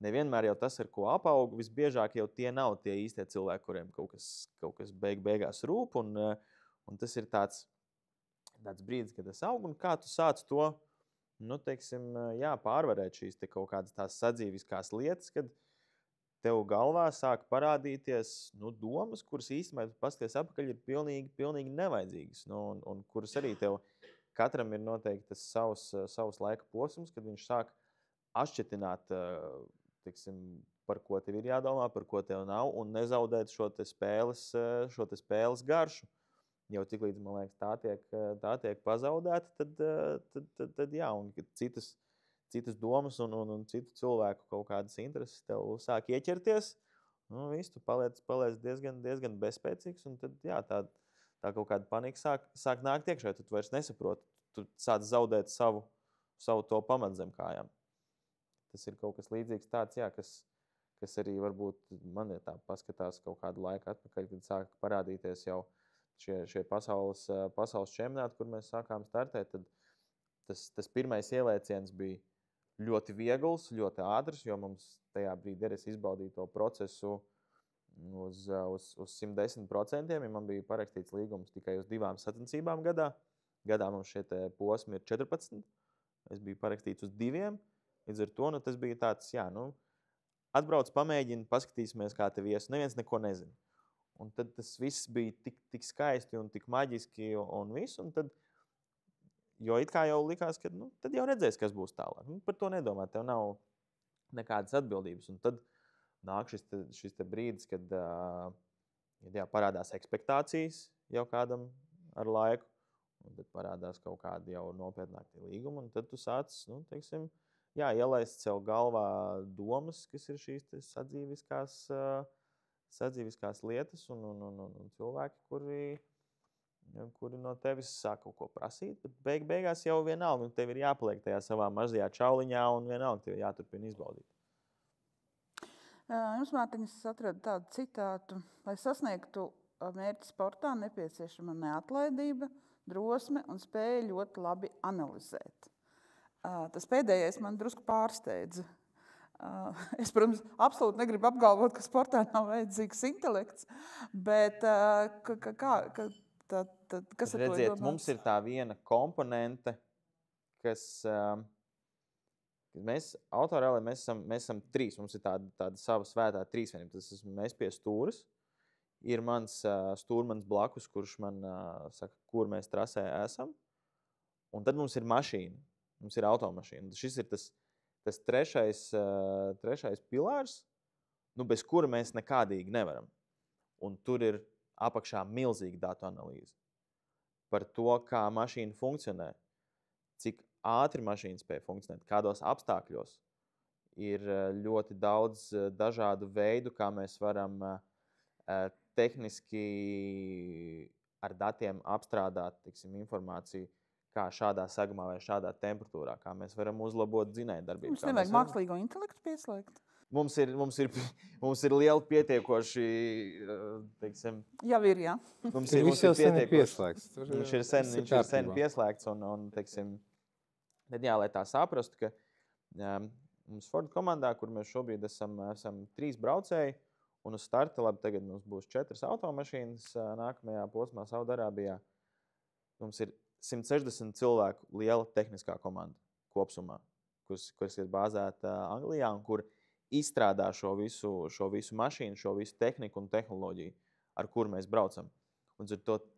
[SPEAKER 3] nevienmēr jau tas, ar ko apaug, visbiežāk jau tie nav tie īstie cilvēki, kuriem kaut kas beigās rūp. Un tas ir tāds brīdis, kad tas aug, un kā tu sāc to, pārvarēt šīs kaut kādas tās sadzīviskās lietas, kad tev galvā sāk parādīties domas, kuras īstenībā pasties apakaļ ir pilnīgi nevajadzīgas. Un kuras arī tev katram ir noteikti tas savs laika posms, kad viņš sāk atšķetināt, par ko tev ir jādomā, par ko tev nav, un nezaudēt šo te spēles garšu. Jau tiklīdz, man liekas, tā tiek pazaudēta, tad un citas domas un citu cilvēku kaut kādas intereses tev sāk ieķerties, viss, tu paliec diezgan bezspēcīgs, un tad, tā kaut kāda panika sāk nākt iekšā, tu vairs nesaproti, tu sāc zaudēt savu to pamat zem kājām. Tas ir kaut kas līdzīgs tāds, kas arī varbūt man ir tā paskatās kaut kādu laiku atpakaļ, kad sāk parādīties jau šie pasaules čempionāti, kur mēs sākām startēt, tad tas pirmais ielēciens bija ļoti viegls, ļoti ātrs, jo mums tajā brīdī es izbaudīju to procesu uz 110%, ja man bija parakstīts līgums tikai uz 2 sacensībām gadā. Gadā mums šie posmi ir 14, es biju parakstīts uz 2, līdz ar to tas bija tāds, atbrauc, pamēģini, paskatīsimies, kā tev ies, neviens neko nezina. Un tad tas viss bija tik skaisti un tik maģiski un viss, un tad, jo it kā jau likās, ka tad jau redzēs, kas būs tālāk. Par to nedomā, tev nav nekādas atbildības. Un tad nāk šis te brīdis, kad parādās ekspektācijas jau kādam ar laiku, un tad parādās kaut kādi jau nopietnāki līgumi, un tad tu sāc, ielaist sev galvā domas, kas ir šīs sadzīviskās lietas un cilvēki, kuri no tevis sāk kaut ko prasīt, bet beigās jau vienalga, tev ir jāpaliek tajā savā mazajā čauliņā un vienalga tev jāturpina izbaudīt.
[SPEAKER 4] Jums, Mārtiņš, atradu tādu citātu: lai sasniegtu mērķi sportā, nepieciešama neatlaidība, drosme un spēja ļoti labi analizēt. Tas pēdējais man drusku pārsteidza. Es, protams, absolūti negribu apgalvot, ka sportā nav vajadzīgs intelekts, bet kas ar to ir domāts?
[SPEAKER 3] Mums ir tā viena komponente, kas mēs autorēlē, mēs esam trīs. Mums ir tāda sava svētā trīsvienība. Tas esmu mēs pie stūras. Ir mans stūrmans blakus, kurš man saka, kur mēs trasē esam. Un tad mums ir mašīna. Mums ir automašīna. Šis ir tas trešais pilārs, bez kura mēs nekādīgi nevaram. Un tur ir apakšā milzīga datu analīze par to, kā mašīna funkcionē, cik ātri mašīna spēj funkcionēt, kādos apstākļos. Ir ļoti daudz dažādu veidu, kā mēs varam tehniski ar datiem apstrādāt, informāciju, kā šādā segumā vai šādā temperatūrā, kā mēs varam uzlabot dzinējdarbību.
[SPEAKER 4] Mums nevajag mākslīgo intelektu pieslēgt.
[SPEAKER 3] Mums ir lieli pietiekoši,
[SPEAKER 4] Jau ir, jā.
[SPEAKER 3] Mums ir pietiekoši
[SPEAKER 1] pieslēgts.
[SPEAKER 3] Viņš ir sen pieslēgts un tad lai tā saprastu, ka mums Ford komandā, kur mēs šobrīd esam 3 braucēji, un uz starta, tagad mums būs 4 automašīnas nākamajā posmā Saudarābijā. Mums ir 160 cilvēku liela tehniskā komanda kopsumā, kas ir bāzēta Anglijā un kur izstrādā šo visu mašīnu, šo visu tehniku un tehnoloģiju, ar kuru mēs braucam. Un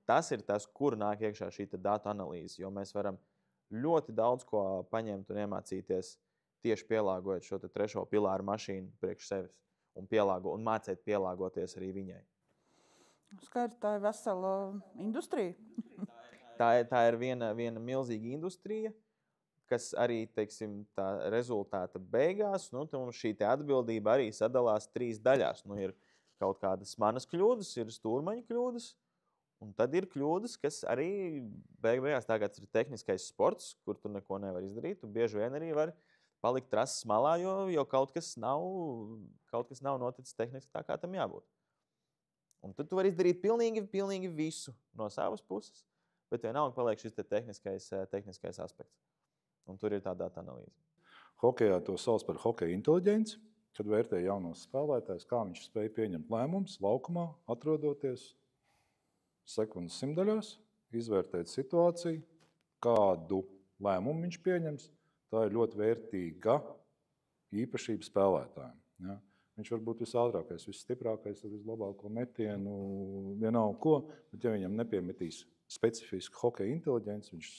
[SPEAKER 3] tas ir tas, kur nāk iekšā šī datu analīze, jo mēs varam ļoti daudz ko paņemt un iemācīties tieši pielāgojot šo trešo pilāru mašīnu priekš sevis un mācīt pielāgoties arī viņai.
[SPEAKER 4] Skaidrs, tā ir vesela industrija.
[SPEAKER 3] Tā ir viena milzīga industrija, kas arī, tā rezultāta beigās, mums šī atbildība arī sadalās 3 daļās. Ir kaut kādas manas kļūdas, ir stūrmaņa kļūdas, un tad ir kļūdas, kas arī beigās tagad ir tehniskais sports, kur tu neko nevar izdarīt. Tu bieži vien arī vari palikt trases malā, jo kaut kas nav noticis tehniski tā, kā tam jābūt. Un tad tu vari izdarīt pilnīgi visu no savas puses, bet vienalga paliek šis tehniskais aspekts. Un tur ir tā data analīze.
[SPEAKER 2] Hokejā to sauc par hokeja inteliģenci, kad vērtē jaunos spēlētājus, kā viņš spēj pieņemt lēmumus laukumā, atrodoties sekundes simtdaļās, izvērtēt situāciju, kādu lēmumu viņš pieņems. Tā ir ļoti vērtīga īpašība spēlētājiem. Ja? Viņš var būt visātrākais, visstiprākais, ar vislabāko metienu, vienalga ko, bet ja viņam nepiemetīs specifisku hokeja inteliģenci, viņš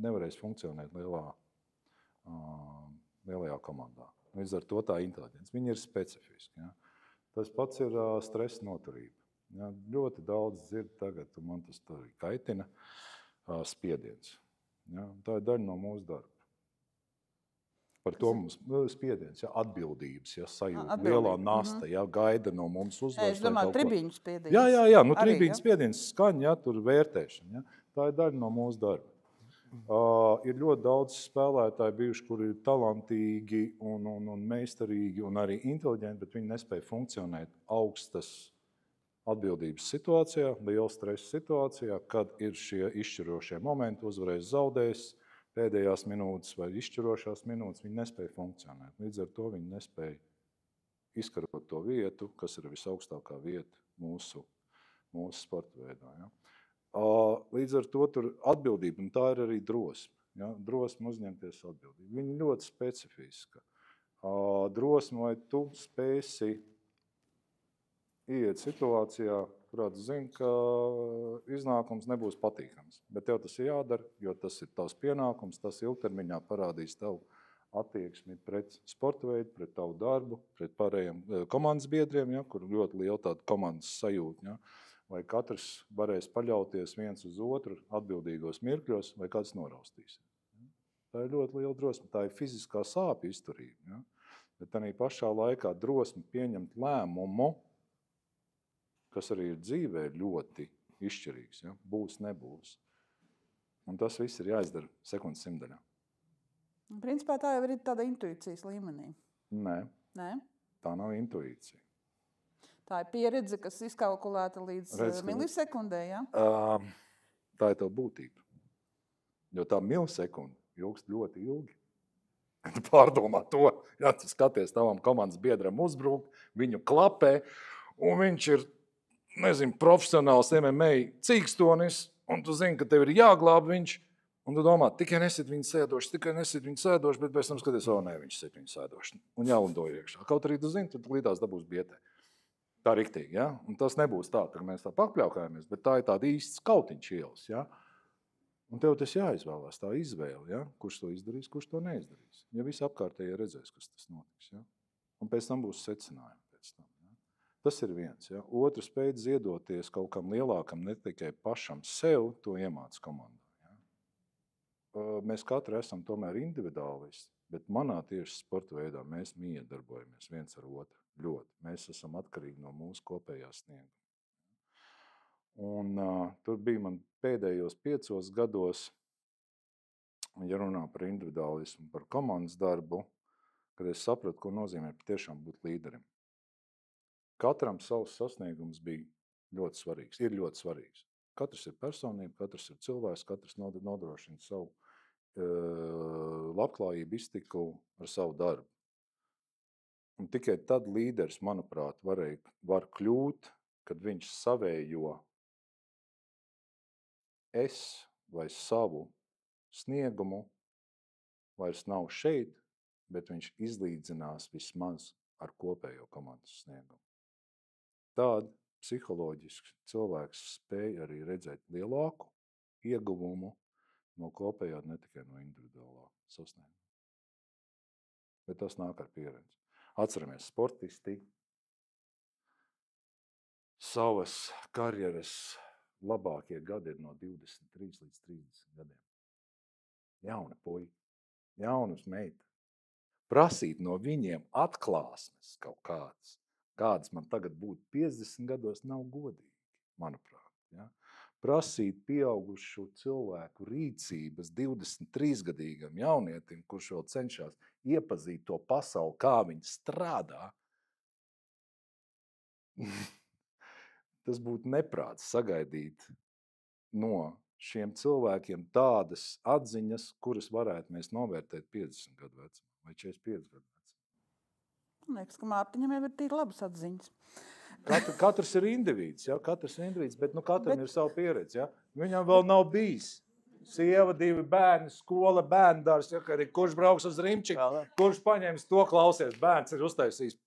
[SPEAKER 2] nevarēs funkcionēt lielajā komandā. Līdz ar to tā inteliģence. Viņa ir specifiska. Ja? Tas pats ir stresa noturība. Ja? Ļoti daudz dzird tagad, un man tas arī kaitina, spiediens. Ja? Tā ir daļa no mūsu darba. Par to mums spiediens, ja, atbildības, ja, sajūta, lielā nasta, ja, gaida no mums uzvaras.
[SPEAKER 4] Es domāju, tribīņu spiediens.
[SPEAKER 2] Jā, tribīņu spiediens skan, ja, tur vērtēšana. Ja. Tā ir daļa no mūsu darba. Ir ļoti daudz spēlētāji bijuši, kuri ir talantīgi un meistarīgi un arī inteliģenti, bet viņi nespēja funkcionēt augstas atbildības situācijā, liela stresa situācijā, kad ir šie izšķirošie momenti, uzvarēs zaudēs, pēdējās minūtes vai izšķirošās minūtes, viņi nespēja funkcionēt. Līdz ar to viņi nespēja izkarot to vietu, kas ir visaugstākā vieta mūsu sporta veidā. Ja. Līdz ar to tur atbildība, un tā ir arī drosme. Ja. Drosme uzņemties atbildību. Viņa ļoti specifiska. Drosme, vai tu spēsi iet situācijā, kurā tu zini, ka iznākums nebūs patīkams. Bet tev tas ir jādara, jo tas ir tavs pienākums, tas ilgtermiņā parādīs tavu attieksmi pret sporta veidu, pret tavu darbu, pret pārējiem komandas biedriem, ja, kur ļoti liela tāda komandas sajūta. Ja. Vai katrs varēs paļauties viens uz otru atbildīgos mirkļos, vai kāds noraustīs. Tā ir ļoti liela drosme, tā ir fiziskā sāpju izturība. Ja. Bet tādā pašā laikā drosme pieņemt lēmumu, kas arī ir dzīvē ļoti izšķirīgs. Ja. Būs, nebūs. Un tas viss ir jāizdara sekundes simtdaļā.
[SPEAKER 4] Principā tā jau ir tāda intuīcijas līmenī.
[SPEAKER 2] Nē,
[SPEAKER 4] Nē?
[SPEAKER 2] tā nav intuīcija.
[SPEAKER 4] Tā ir pieredze, kas izkalkulēta līdz milisekundē, ja?
[SPEAKER 2] Tā ir tev būtība. Jo tā milisekunda ilgst ļoti ilgi. Tu pārdomā to, ja tu skaties tavam komandas biedram uzbruk, viņu klapē, un viņš ir, nezinu, profesionāls MMA cīkstonis, un tu zini, ka tev ir jāglāb viņš, un tu domā, tikai nesit viņu sēdoši, bet pēc tam skaties, nē, viņš sit viņu sēdoši, un jālindoja iekšā. Kaut arī tu zini, tu līdās dabūs bietē. Tā riktīgi, ja? Un tas nebūs tā, ka mēs tā pakļaukājamies, bet tā ir tāda īsts kautiņš ielas, ja? Un tev tas jāizvēlās, tā izvēle, ja? Kurš to izdarīs, kurš to neizdarīs. Ja visi apkārtēji redzēs, kas tas notiks, ja? Un pēc tam būs secinājumi pēc tam. Ja? Tas ir viens, ja? Otrs spēj ziedoties kaut kam lielākam, ne tikai pašam sev, to iemāc komandā. Ja? Mēs katru esam tomēr individuālisti, bet manā tieši sporta veidā mēs miedarbojamies viens ar otru. Ļoti. Mēs esam atkarīgi no mūsu kopējā sniega. Un tur bija man pēdējos 5 gados, ja runā par individuālismu, par komandas darbu, kad es sapratu, ko nozīmē patiešām būt līderim. Katram savs sasniegums bija ļoti svarīgs, ir ļoti svarīgs. Katrs ir personība, katrs ir cilvēks, katrs nodrošina savu labklājību, iztiku ar savu darbu. Un tikai tad līderis, manuprāt, var kļūt, kad viņš savējo es vai savu sniegumu vairs nav šeit, bet viņš izlīdzinās vismaz ar kopējo komandas sniegumu. Tād psiholoģiski cilvēks spēj arī redzēt lielāku ieguvumu no kopējā, ne tikai no individuālā sasnieguma. Bet tas nāk ar pieredzi. Atceramies, sportisti savas karjeras labākie gadi ir no 23 līdz 30 gadiem. Jauni puiši, jaunas meitas. Prasīt no viņiem atklāsmes kaut kādas man tagad būtu 50 gados, nav godīgi, manuprāt. Ja? Prasīt pieaugušu cilvēku rīcības 23-gadīgam jaunietim, kurš vēl cenšas iepazīt to pasauli, kā viņi strādā, tas būtu neprāts sagaidīt no šiem cilvēkiem tādas atziņas, kuras varētu mēs novērtēt 50 gadu vecumā vai 45 gadu vecumā.
[SPEAKER 4] Man liekas, ka Mārtiņam jau ir tīri labas atziņas.
[SPEAKER 2] Katrs ir individs, ja? Katrs ir individs, bet katram ir savu pieredzi. Ja? Viņam vēl nav bijis. Sieva, 2 bērni, skola, bērndārs, ja? Kurš brauks uz Rimčiku, kurš paņems to klausies. Bērns ir uztaisījis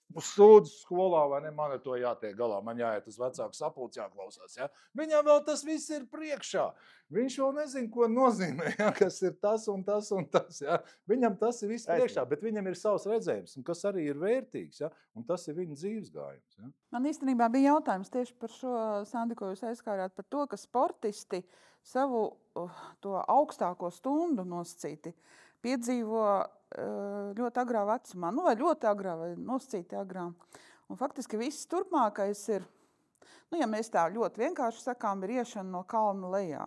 [SPEAKER 2] sūdzu skolā, vai ne, man ar to jātiek galā, man jāiet uz vecāku sapulci, jāklausās. Ja? Viņam vēl tas viss ir priekšā. Viņš vēl nezina, ko nozīmē, ja? Kas ir tas un tas un tas. Ja? Viņam tas ir viss priekšā, bet viņam ir savs redzējums, un kas arī ir vērtīgs, ja? Un tas ir viņa dzīves gājums. Ja?
[SPEAKER 4] Man īstenībā bija jautājums tieši par šo, Sandi, ko jūs aizskārāt, par to, ka sportisti savu to augstāko stundu nosacīti piedzīvo ļoti agrā vecumā, vai ļoti agrā, vai nosacīti agrā. Un faktiski viss turpmākais ir, ja mēs tā ļoti vienkārši sakām, ir iešana no kalna lejā.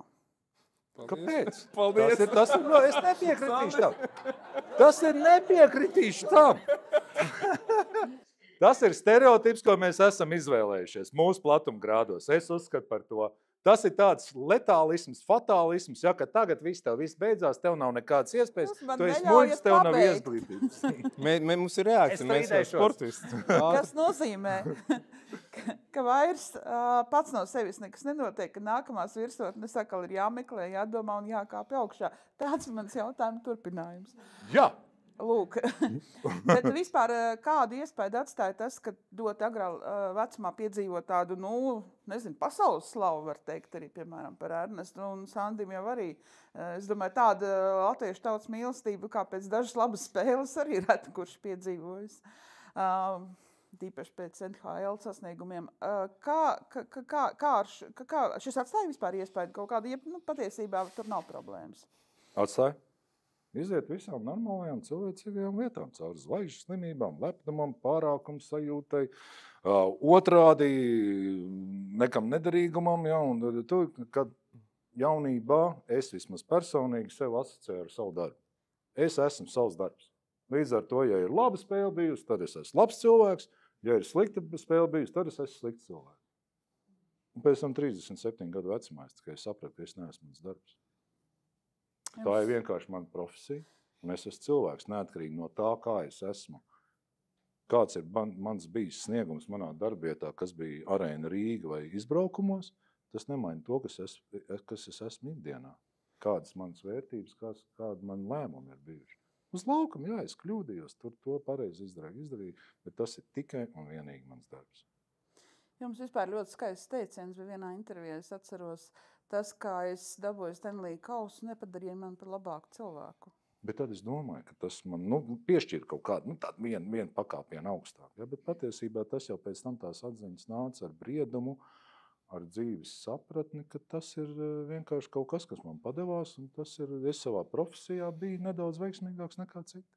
[SPEAKER 2] Kāpēc?
[SPEAKER 5] Paldies!
[SPEAKER 2] Es nepiekritīšu tam. Tas ir nepiekritīšu tam. Tas ir stereotips, ko mēs esam izvēlējušies mūsu platumgrādos. Es uzskatu par to. Tas ir tāds letālisms, fatālisms, ja, ka tagad viss beidzās, tev nav nekādas iespējas, tu esi muļķis, tev nav izglītības.
[SPEAKER 1] Mums ir reakcija, mēs esam sportisti.
[SPEAKER 4] Kas nozīmē, ka vairs pats no sevis nekas nenotiek, ka nākamās virsotnes atkal ir jāmeklē, jādomā un jākāp augšā. Tāds mans jautājuma turpinājums.
[SPEAKER 2] Jā,
[SPEAKER 4] Lūk, bet vispār kādu iespēju atstāja tas, ka ļoti agrā vecumā piedzīvo tādu, nezinu, pasaules slavu, var teikt arī, piemēram, par Ernestu un Sandim jau arī. Es domāju, tāda latviešu tautas mīlestība, kā pēc dažas labas spēles, arī reta, kurš piedzīvojas. Tīpaši pēc NHL sasniegumiem. Kā šis atstāja vispār iespēju kaut kādu, patiesībā tur nav problēmas?
[SPEAKER 2] Atstāja. Iziet visām normālajām cilvēcīgajām lietām, caur zvaigžņu slimībām, lepnumam, pārākumu sajūtai, otrādi nekam nederīgumam, ja, un tu, kad jaunībā es vismaz personīgi sev asociēju ar savu darbu. Es esmu savs darbs. Līdz ar to, ja ir laba spēle bijusi, tad es esmu labs cilvēks, ja ir slikta spēle bijusi, tad es esmu slikts cilvēks. Un pēc tam 37 gadu vecumā es tikai sapratu, ka es neesmu mans darbs. Tā ir vienkārši mana profesija, un es esmu cilvēks, neatkarīgi no tā, kā es esmu. Kāds ir mans bijis sniegums manā darbietā, kas bija Arēna Rīga vai izbraukumos, tas nemaina to, kas es esmu ikdienā. Kādas manas vērtības, kāda man lēmumi ir bijuši. Uz laukam, jā, es kļūdījos, tur to pareizi izdarīju, bet tas ir tikai un vienīgi mans darbs.
[SPEAKER 4] Jums vispār ļoti skaists teiciens bija vienā intervijā, es atceros, tas, kā es dabūju Stanley kausu, nepadarīja mani par labāku cilvēku.
[SPEAKER 2] Bet tad es domāju, ka tas man piešķīra kaut kādu tādu vienu pakāpienu augstāk. Ja? Bet patiesībā tas jau pēc tam tās atziņas nāca ar briedumu, ar dzīves sapratni, ka tas ir vienkārši kaut kas man padevās, un es savā profesijā biju nedaudz veiksmīgāks nekā citi.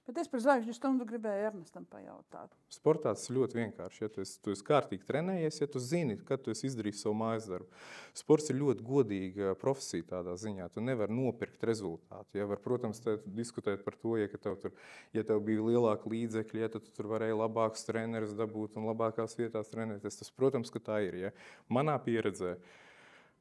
[SPEAKER 4] Bet es par zvaigžņu stundu gribēju Ernestam pajautāt.
[SPEAKER 1] Sportā tas ir ļoti vienkārši. Ja tu esi kārtīgi trenējies, ja tu zini, kad tu esi izdarījis savu mājas darbu. Sports ir ļoti godīga profesija tādā ziņā. Tu nevari nopirkt rezultātu. Ja var, protams, diskutēt par to, ja tev bija lielāka līdzekļi, ja tu tur varēji labākus trenerus dabūt un labākās vietās trenēties. Tas, protams, ka tā ir. Ja. Manā pieredzē,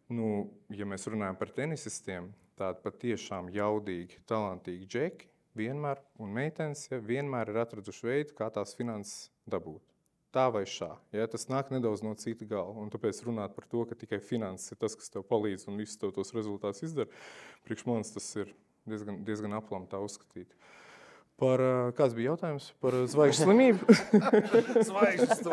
[SPEAKER 1] ja mēs runājam par tenisistiem, tādi patiešām jaudīgi, talantīgi džeki, vienmēr, un meitenes vienmēr ir atraduši veidu, kā tās finanses dabūt. Tā vai šā. Ja, tas nāk nedaudz no cita gala. Un tāpēc runāt par to, ka tikai finanses ir tas, kas tev palīdz un visus tev tos rezultātus izdara, priekš manis tas ir diezgan aplam tā uzskatīt. Kāds bija jautājums? Par zvaigžņu slimību?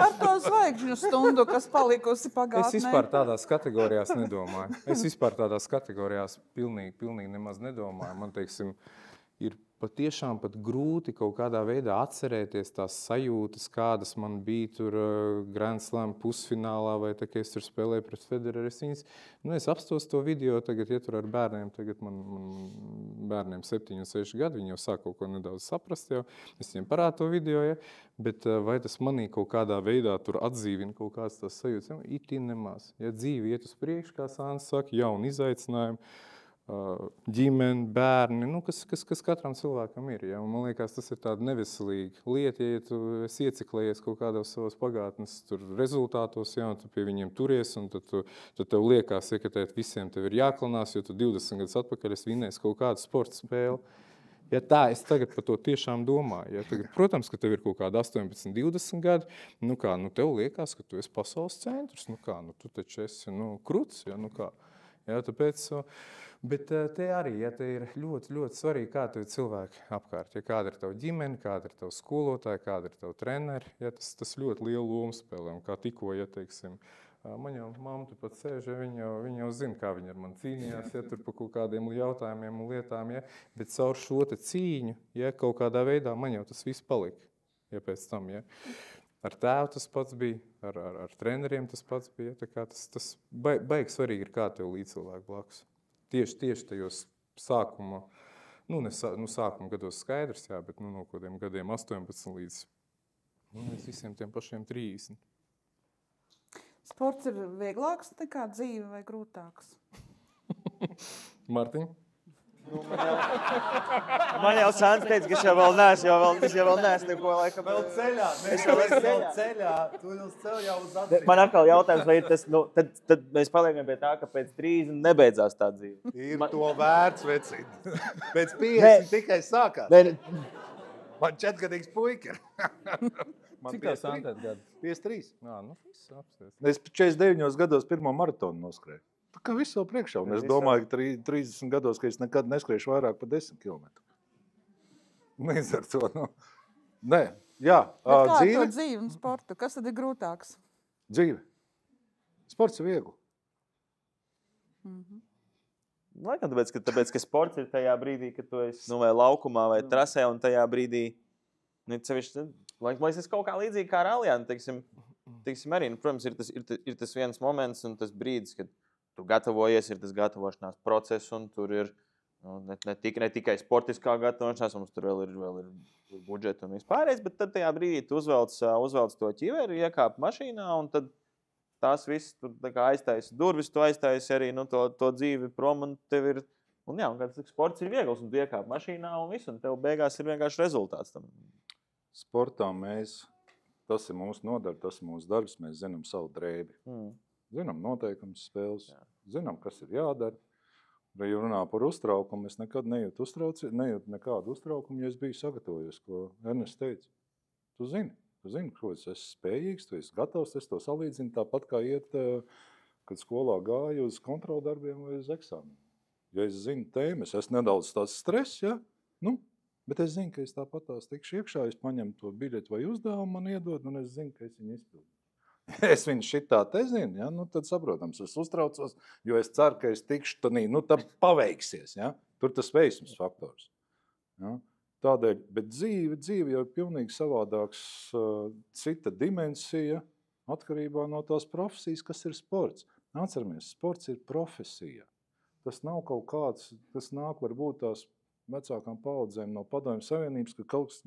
[SPEAKER 4] Ar to zvaigžņu stundu, kas palikusi pagātnē.
[SPEAKER 1] Es vispār tādās kategorijās nedomāju. Es vispār tādās kategorijās pilnīgi nemaz nedomāju. Man, teiksim, ir patiešām pat grūti kaut kādā veidā atcerēties tās sajūtas, kādas man bija tur Grand Slam pusfinālā vai tā, ka es tur spēlēju pret Federeru. Es apstos to video tagad, ja tur ar bērniem, tagad man bērniem 7 un 6 gadi, viņi jau sāk kaut ko nedaudz saprast jau. Es viņiem parādu to video, ja? Bet vai tas manī kaut kādā veidā tur atdzīvina kaut kādas tās sajūtas? Itin nemaz. Ja dzīve iet uz priekšu, kā Sāns saka, jauni izaicinājumi, ģimeni, bērni, kas katram cilvēkam ir. Ja? Un man liekas, tas ir tāda neveselīga lieta, ja tu esi ieciklējies kaut kādos savos pagātnes rezultātos, ja, un tu pie viņiem turies, un tad tev liekas, ja, ka visiem tev ir jāklanās, jo tu 20 gadus atpakaļ esi vinējis kaut kādu sporta spēli. Ja tā, es tagad par to tiešām domāju. Ja? Tagad, protams, ka tev ir kaut kāda 18, 20 gadi, tev liekas, ka tu esi pasaules centrs, tu taču esi kruts, ja, Ja, tāpēc, bet te arī, ja te ir ļoti, ļoti svarīgi, kā tev cilvēki apkārt. Ja, kāda ir tava ģimene, kāda ir tava skolotāja, kāda ir tava treneri. Ja, tas ļoti lielu lomu spēlē. Un kā tikko, ja teiksim, man jau mamma pat sēž, ja, viņa jau zina, kā viņa ar mani cīnījās, ja, tur pa kaut kādiem jautājumiem un lietām. Ja, bet caur šo te cīņu, ja, kaut kādā veidā man jau tas viss palika. Ja, pēc tam, ja. Ar tēvu tas pats bija, ar treneriem tas pats bija. Tas baigi svarīgi ir, kā tev līdzcilvēki blakus. Tieši tajos sākuma, sākuma gados skaidrs, jā, bet no kādiem gadiem 18 līdz visiem tiem pašiem 30.
[SPEAKER 4] Sports ir vieglāks nekā dzīve vai grūtāks?
[SPEAKER 1] Martiņ?
[SPEAKER 3] Man jau Sāns teica, ka es jau vēl neesmu neko laikam.
[SPEAKER 5] Vēl ceļā, mēs vēl ceļā, tu uz ceļu jau uz atzīm.
[SPEAKER 3] Man atkal jautājums, vai ir tas, tad mēs paliekam pie tā, ka pēc 30 nebeidzās tā dzīve.
[SPEAKER 5] Ir to vērts, vecīt. Pēc 50 tikai sākās. Man 4-gadīgs puika.
[SPEAKER 1] Cik tev Sāntēt gadu?
[SPEAKER 2] 53.
[SPEAKER 1] Viss apsties.
[SPEAKER 2] Es 49 gados pirmo maratonu noskrēju. Tā kā viss vēl priekšā. Un es domāju, ka 30 gados, ka es nekad neskriešu vairāk par 10 km. Līdz ar to, nu, nē, jā,
[SPEAKER 4] Bet kā
[SPEAKER 2] dzīve.
[SPEAKER 4] to dzīvi un sportu? Kas tad ir grūtāks?
[SPEAKER 2] Dzīve. Sports ir viegli.
[SPEAKER 3] Laikam, tāpēc, ka sports ir tajā brīdī, kad tu esi vai laukumā vai trasē, un tajā brīdī, liekas, tas kaut kā līdzīgi kā rallijā. Teiksim arī, protams, ir tas viens moments un tas brīdis, kad tu gatavojies, ir tas gatavošanās process, un tur ir ne tikai sportiskā gatavošanās, mums tur vēl ir budžeta un vispārējais, bet tad tajā brīdī tu uzvelc to ķiveri, iekāp mašīnā, un tad tās viss, tu aiztaisi durvis, tu aiztaisi arī to dzīvi prom, un tev ir, un sports ir viegls, un tu iekāp mašīnā, un viss, un tev beigās ir vienkārši rezultāts tam.
[SPEAKER 2] Sportā tas ir mūsu nodarbe, tas ir mūsu darbs, mēs zinām savu drēbi. Zinām noteikums spēles, zinām, kas ir jādara. Ja runā par uztraukumu, es nekad nejūtu nekādu uztraukumu, ja es biju sagatavojies, ko Ernests teica. Tu zini, ko es esmu spējīgs, tu esi gatavs, es to salīdzinu tāpat kā iet, kad skolā gāju uz kontroldarbiem vai uz eksāmenu. Ja es zinu tēmu, es esmu nedaudz tāds stress, ja? Bet es zinu, ka es tāpat tās tikšu iekšā, es paņemu to biļeti vai uzdevumu man iedod, un es zinu, ka es viņu izpildu. Es viņu šitā te zinu, ja? Tad saprotams, es uztraucos, jo es ceru, ka es tikšu tad paveiksies, ja? Tur tas veiksmes faktors. Ja? Tādēļ, bet dzīve jau ir pilnīgi savādāks cita dimensija atkarībā no tās profesijas, kas ir sports. Atceramies, sports ir profesija. Tas nav kaut kāds, tas nāk varbūt tās vecākām paudzēm no Padomju Savienības, ka kaut kas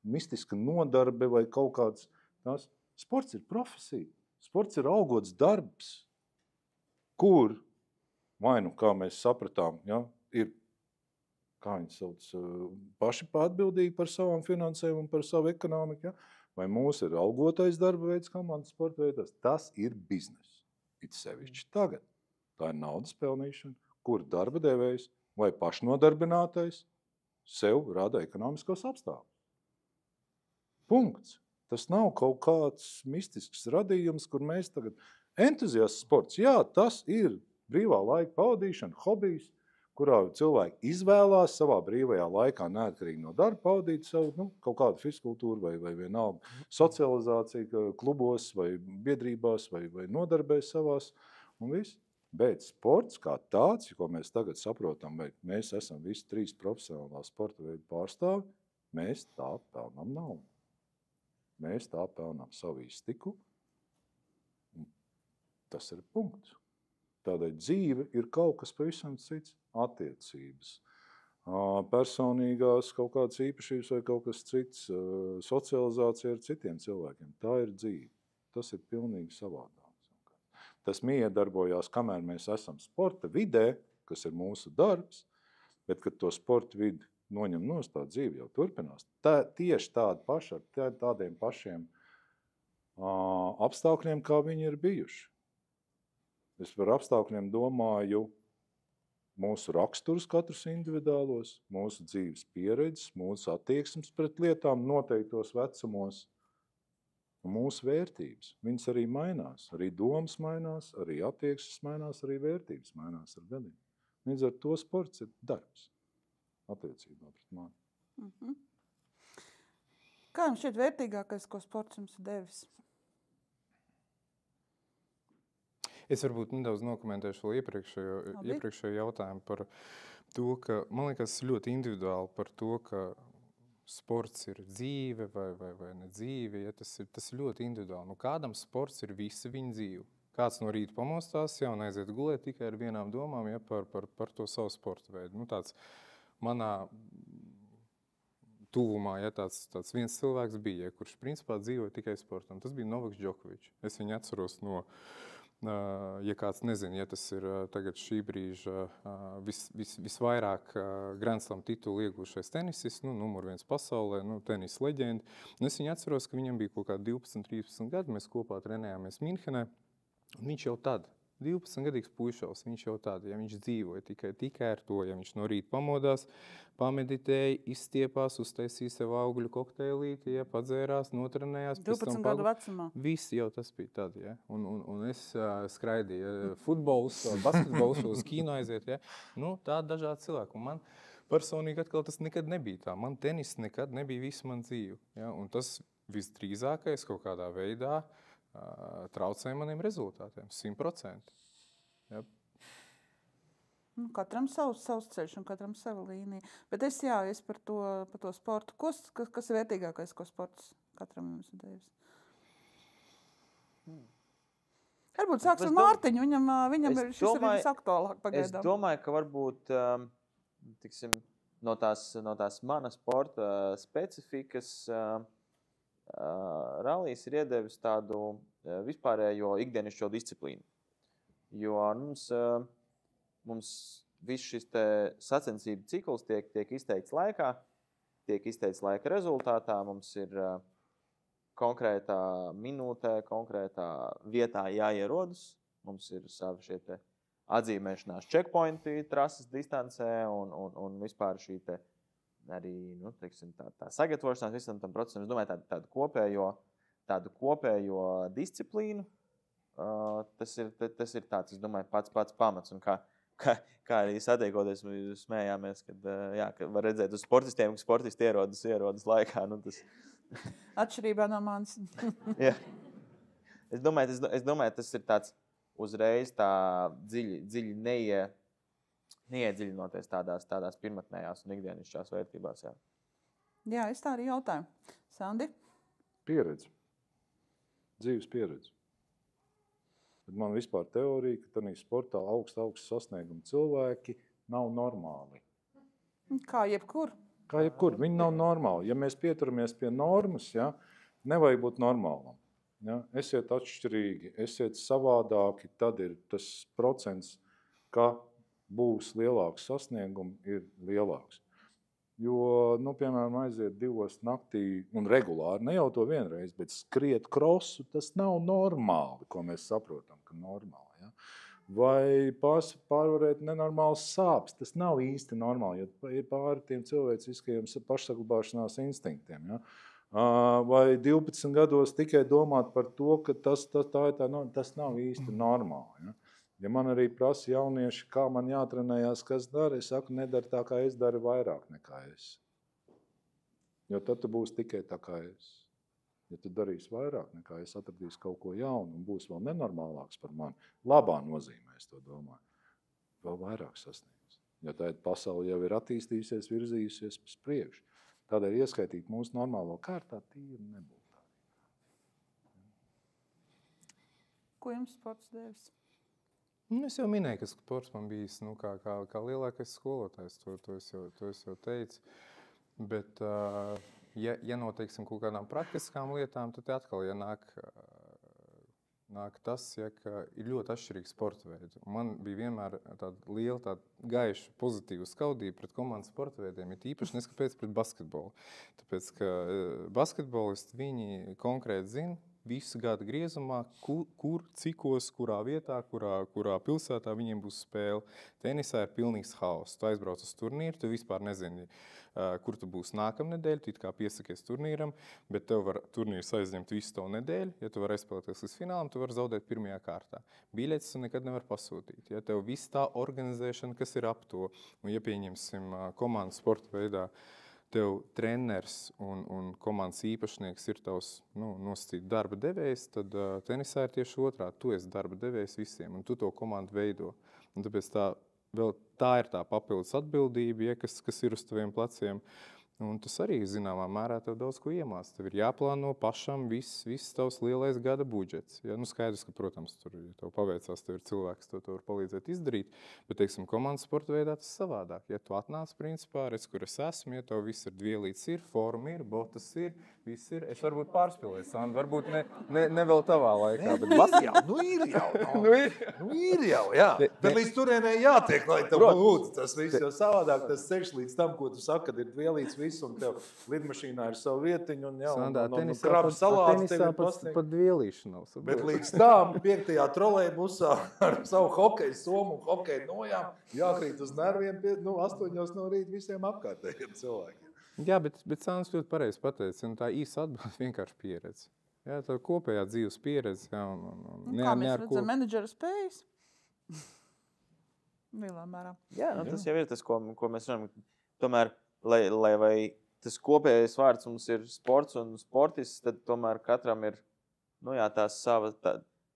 [SPEAKER 2] mistiska nodarbe vai kaut kāds tās. Sports ir profesija, sports ir augots darbs, kur, kā mēs sapratām, ja, ir, kā viņi sauc, paši atbildīgi par savām finansēm un par savu ekonomiku, ja, vai mūs ir augotais darba veids, komandas sporta veidos, tas ir biznes. It sevišķi tagad. Tā ir naudas pelnīšana, kur darba devējs vai pašnodarbinātais sev rada ekonomiskos apstākļus. Punkts. Tas nav kaut kāds mistisks radījums, kur mēs tagad entuziasts sports. Jā, tas ir brīvā laika pavadīšana, hobijs, kurā cilvēki izvēlās savā brīvajā laikā neatkarīgi no darba pavadīt savu kaut kādu fiskultūru vai vienalga socializāciju klubos vai biedrībās vai nodarbēs savās un viss. Bet sports kā tāds, ko mēs tagad saprotam, vai mēs esam visi 3 profesionālā sporta veidu pārstāvi, mēs tā pelnām naudu. Mēs tā pelnām savu iztiku. Tas ir punkts. Tādēļ dzīve ir kaut kas pavisam cits. Attiecības, personīgās kaut kādas īpašības vai kaut kas cits, socializācija ar citiem cilvēkiem. Tā ir dzīve. Tas ir pilnīgi savādāk. Tas miedarbojās, kamēr mēs esam sporta vidē, kas ir mūsu darbs, bet kad to sporta vidi noņem nost, tā dzīve jau turpinās. Tieši tādi paši ar tādiem pašiem apstākļiem, kā viņi ir bijuši. Es par apstākļiem domāju mūsu raksturus katrs individuālos, mūsu dzīves pieredzes, mūsu attieksmes pret lietām noteiktos vecumos un mūsu vērtības. Viņas arī mainās, arī domas mainās, arī attieksmes mainās, arī vērtības mainās ar gadiem. Līdz ar to sports ir darbs. Attiecībā pret mani.
[SPEAKER 4] Kā jums šķiet vērtīgākais, ko sports jums ir devis?
[SPEAKER 1] Es varbūt nedaudz nokomentēšu vēl iepriekšējo jautājumu par to, ka man liekas ļoti individuāli par to, ka sports ir dzīve vai ne dzīve. Ja, tas ir ļoti individuāli. Kādam sports ir visa viņa dzīve. Kāds no rīta pamostās un aiziet gulēt tikai ar vienām domām par to savu sporta veidu. Tāds manā tuvumā, tāds viens cilvēks bija, kurš principā dzīvoja tikai sportam. Tas bija Novaks Džokovičs. Es viņu atceros no, ja kāds nezina, ja tas ir tagad šī brīža visvairāk Grand Slam titulu iegūšais tenisists, numur 1 pasaulē, tenisa leģenda. Es viņu atceros, ka viņam bija kaut kā 12-13 gadi, mēs kopā trenējāmies Minhenē, un viņš jau tad, 12-gadīgs puišals, viņš jau tad, ja viņš dzīvoja tikai ar to, ja viņš no rīta pamodās, pameditēja, izstiepās, uztaisīja sev augļu kokteilīti, ja, padzērās, notrenējās.
[SPEAKER 4] 12 gadu vecumā.
[SPEAKER 1] Viss jau tas bija tad, ja. Un es skraidīju futbols, basketbols, uz kino aiziet, ja. Tādi dažādi cilvēki. Un man personīgi atkal tas nekad nebija tā. Man tenis nekad nebija visu man dzīvi. Ja? Un tas visdrīzākais kaut kādā veidā traucēja maniem rezultātiem. 100%. Ja?
[SPEAKER 4] Katram savs ceļš un katram sava līnija. Bet es par to sportu. Kas ir vērtīgākais, ko sports katram jums ir devis? Varbūt sāks ar Mārtiņu. Viņam šis ir visaktuālāk pagaidām.
[SPEAKER 3] Es domāju, ka varbūt tiksim, no tās manas sporta specifikas rallijs ir iedevis tādu vispārējo ikdienišķo disciplīnu. Jo mums viss šis sacensību cikls tiek izteikts laikā, tiek izteikts laika rezultātā. Mums ir konkrētā minūtē, konkrētā vietā jāierodas. Mums ir savi šie atzīmēšanās checkpointi trases distancē un vispār šī arī teiksim, tā sagatavošanās visam tam procesam. Es domāju, tādu kopējo disciplīnu. Tas ir tāds, es domāju, pats pamats. Un kā arī satiekoties, mēs smējāmies, kad var redzēt uz sportistiem, ka sportisti ierodas laikā. Tas...
[SPEAKER 4] Atšķirībā no manis.
[SPEAKER 3] Jā. Es domāju, tas ir tāds uzreiz tā dziļi neiedziļinoties tādās pirmatnējās un ikdienišķās vērtībās.
[SPEAKER 4] Jā, es tā arī jautāju. Sandi?
[SPEAKER 2] Pieredze. Dzīves pieredze. Bet man vispār teorija, ka tādā sportā augstu sasniegumu cilvēki nav normāli.
[SPEAKER 4] Kā jebkur?
[SPEAKER 2] Kā jebkur. Viņi nav normāli. Ja mēs pieturamies pie normas, nevajag būt normālam. Esiet atšķirīgi, esiet savādāki, tad ir tas procents, ka būs lielāks sasniegums, ir lielāks. Jo, piemēram, aiziet 2 naktī un regulāri, ne jau to vienreiz, bet skriet krosu, tas nav normāli, ko mēs saprotam, ka normāli. Ja? Vai pārvarēt nenormāls sāpes, tas nav īsti normāli, jo ir pāri tiem cilvēciskajiem pašsaglabāšanās instinktiem. Ja? Vai 12 gados tikai domāt par to, ka tas nav īsti normāli. Ja? Ja man arī prasa jaunieši, kā man jātrenējās, kas dara, es saku, nedara tā, kā es daru, vairāk nekā es. Jo tad tu būsi tikai tā, kā es. Ja tu darīsi vairāk nekā es, atradīsi kaut ko jaunu un būs vēl nenormālāks par mani, labā nozīmē, es to domāju, vēl vairāk sasniegs. Jo tā pasaule jau ir attīstījusies, virzījusies uz priekšu. Tādēļ ieskaitīt mūsu normālo kārtā tīri nebūtu.
[SPEAKER 4] Ko jums sports devis?
[SPEAKER 1] Es jau minēju, ka sports man bijis kā lielākais skolotājs, to es jau teicu. Bet, ja noteiksim kaut kādām praktiskām lietām, tad atkal, ja nāk tas, ka ir ļoti atšķirīgi sporta veidi. Man bija vienmēr tāda liela, gaiša, pozitīva skaudība pret komandas sporta veidiem, ir īpaši neskapēc pret basketbolu. Tāpēc, ka basketbolisti viņi konkrēti zina, visu gada griezumā, kur, cikos, kurā vietā, kurā pilsētā viņiem būs spēle. Tenisā ir pilnīgs haoss. Tu aizbrauc uz turnīru, tu vispār nezini, kur tu būsi nākamnedēļ, tu it kā piesakies turnīram, bet tev var turnīrs aizņemt visu to nedēļu. Ja tu vari aizspēlēties līdz finālam, tu vari zaudēt pirmajā kārtā. Biļetes tu nekad nevar pasūtīt. Ja tev viss tā organizēšana, kas ir ap to, un ja pieņemsim komandas sporta veidā, tev treneris un komandas īpašnieks ir tavs nosacīt darba devējs, tad tenisā ir tieši otrādi. Tu esi darba devējs visiem, un tu to komandu veido. Un tāpēc tā ir tā papildus atbildība, kas ir uz taviem pleciem. Un tas arī, zināmā mērā, tev daudz ko iemāc. Tev ir jāplāno pašam viss tavs lielais gada budžets. Ja? Skaidrs, ka, protams, tur, ja tev paveicās, tev ir cilvēks, tev var palīdzēt izdarīt, bet, teiksim, komandas sporta veidā tas savādāk. Ja tu atnāc, principā, redz, kur es esmu, ja tev viss ir dvielīts ir, forma ir, botas ir, viss ir. Es varbūt pārspēlēju, Sandra, varbūt ne vēl tavā laikā, bet
[SPEAKER 5] ir jau, jā. Bet līdz turienē jātiek, lai tev būtu tas viss, jo savādāk tas ceļš līdz tam, ko tu saki, kad ir dvielīts viss, un tev lidmašīnā ir savu vietiņu, un krabu salāts tev ir pasniegt.
[SPEAKER 1] Pat dvielīšu nav.
[SPEAKER 5] Bet līdz tam 5. trolejbusā ar savu hokeju somu un hokeju nojām jākrīt uz nerviem 8 no rīta visiem apkārtējiem cilvēkiem.
[SPEAKER 1] Jā, bet Sandrs ļoti pareizi pateica, un tā īsa atbilde vienkārši pieredze. Jā, tā kopējā dzīves pieredze. Jā,
[SPEAKER 4] kā mēs redzam, menedžera spējas? Lielā mērā.
[SPEAKER 3] Jā, tas jau ir tas, ko mēs runājam. tomēr, lai vai tas kopējais vārds mums ir sports un sportists, tad tomēr katram ir,